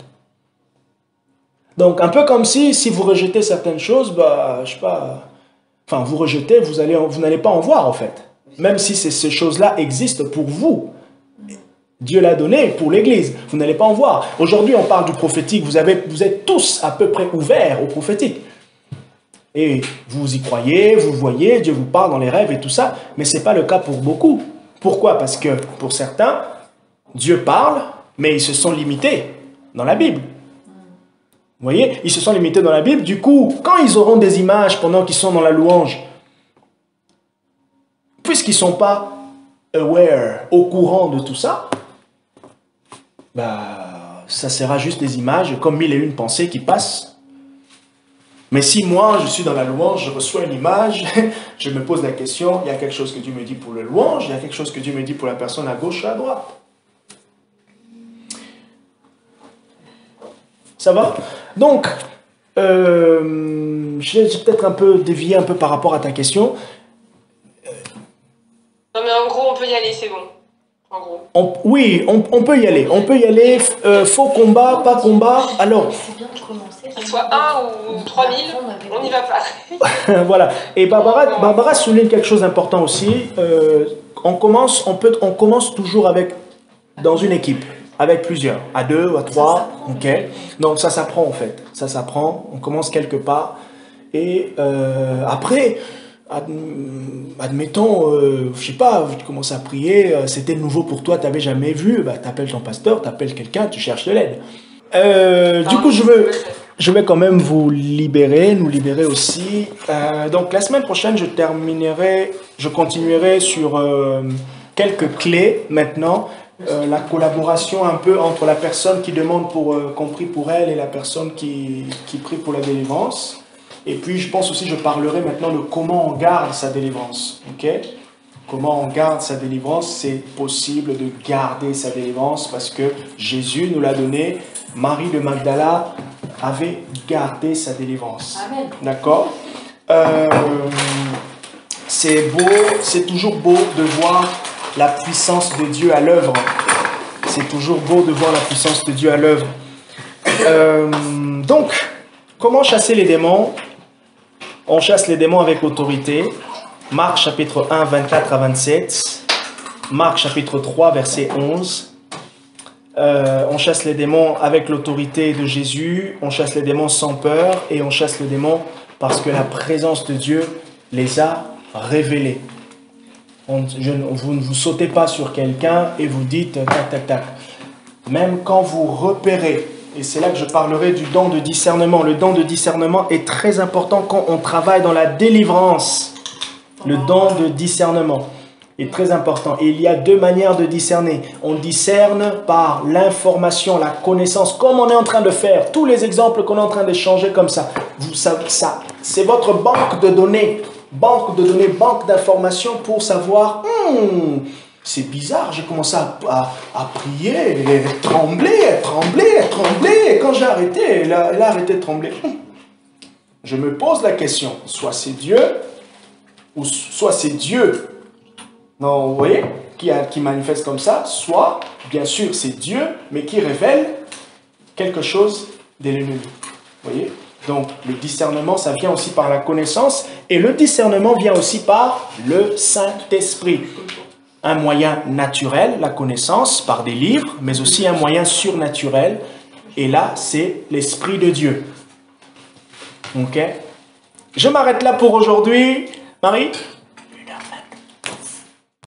Donc, un peu comme si vous rejetez certaines choses, bah, je sais pas, enfin, vous rejetez, vous n'allez pas en voir, en fait. Même si ces choses-là existent pour vous. Dieu l'a donné pour l'Église. Vous n'allez pas en voir. Aujourd'hui, on parle du prophétique. Vous êtes tous à peu près ouverts au prophétique. Et vous y croyez, vous voyez, Dieu vous parle dans les rêves et tout ça. Mais ce n'est pas le cas pour beaucoup. Pourquoi? Parce que pour certains, Dieu parle, mais ils se sont limités dans la Bible. Vous voyez? Ils se sont limités dans la Bible. Du coup, quand ils auront des images pendant qu'ils sont dans la louange, puisqu'ils ne sont pas aware, au courant de tout ça, bah, ça sera juste des images comme 1001 pensées qui passent. Mais si moi, je suis dans la louange, je reçois une image, je me pose la question, il y a quelque chose que Dieu me dit pour le louange, il y a quelque chose que Dieu me dit pour la personne à gauche, à droite. Ça va? Donc, j'ai peut-être un peu dévié un peu par rapport à ta question.
Non mais en gros, on peut y aller, c'est bon. En gros.
Oui, on peut y aller. On peut y aller. Faux combat, pas combat. Alors.
Qu'il soit 1 ou 3000, on n'y va pas.
Voilà. Et Barbara souligne quelque chose d'important aussi. On commence toujours dans une équipe, avec plusieurs, à 2 ou à 3. Ok. Donc ça s'apprend en fait. Ça s'apprend. On commence quelque part. Et après. Admettons, je sais pas, tu commences à prier, c'était nouveau pour toi, tu n'avais jamais vu, bah, tu appelles ton pasteur, tu appelles quelqu'un, tu cherches de l'aide. Du coup, je vais quand même nous libérer aussi. Donc, la semaine prochaine, je continuerai sur quelques clés maintenant. La collaboration un peu entre la personne qui demande qu'on prie pour elle et la personne qui prie pour la délivrance. Et puis, je pense aussi, je parlerai maintenant de comment on garde sa délivrance. Ok? Comment on garde sa délivrance? C'est possible de garder sa délivrance parce que Jésus nous l'a donné. Marie de Magdala avait gardé sa délivrance.
Amen.
D'accord? C'est beau, c'est toujours beau de voir la puissance de Dieu à l'œuvre. C'est toujours beau de voir la puissance de Dieu à l'œuvre. Donc, comment chasser les démons? On chasse les démons avec autorité. Marc chapitre 1, 24 à 27. Marc chapitre 3, verset 11. On chasse les démons avec l'autorité de Jésus. On chasse les démons sans peur. Et on chasse les démons Parce que la présence de Dieu les a révélés. Vous ne vous sautez pas sur quelqu'un et vous dites tac, tac, tac. Même quand vous repérez, et c'est là que je parlerai du don de discernement. Le don de discernement est très important quand on travaille dans la délivrance. Le don de discernement est très important. Et il y a deux manières de discerner. On discerne par l'information, la connaissance, comme on est en train de faire. Tous les exemples qu'on est en train d'échanger comme ça. C'est votre banque de données. Banque d'informations pour savoir, c'est bizarre, j'ai commencé à prier, et trembler. Et quand j'ai arrêté, elle a arrêté de trembler. Je me pose la question, soit c'est Dieu, ou soit c'est Dieu, non, vous voyez, qui manifeste comme ça, soit, bien sûr, c'est Dieu, mais qui révèle quelque chose de l'ennemi. Vous voyez? Donc, le discernement, ça vient aussi par la connaissance, et le discernement vient aussi par le Saint-Esprit. Un moyen naturel, la connaissance, par des livres, mais aussi un moyen surnaturel, et là, c'est l'Esprit de Dieu. Ok? Je m'arrête là pour aujourd'hui. Marie?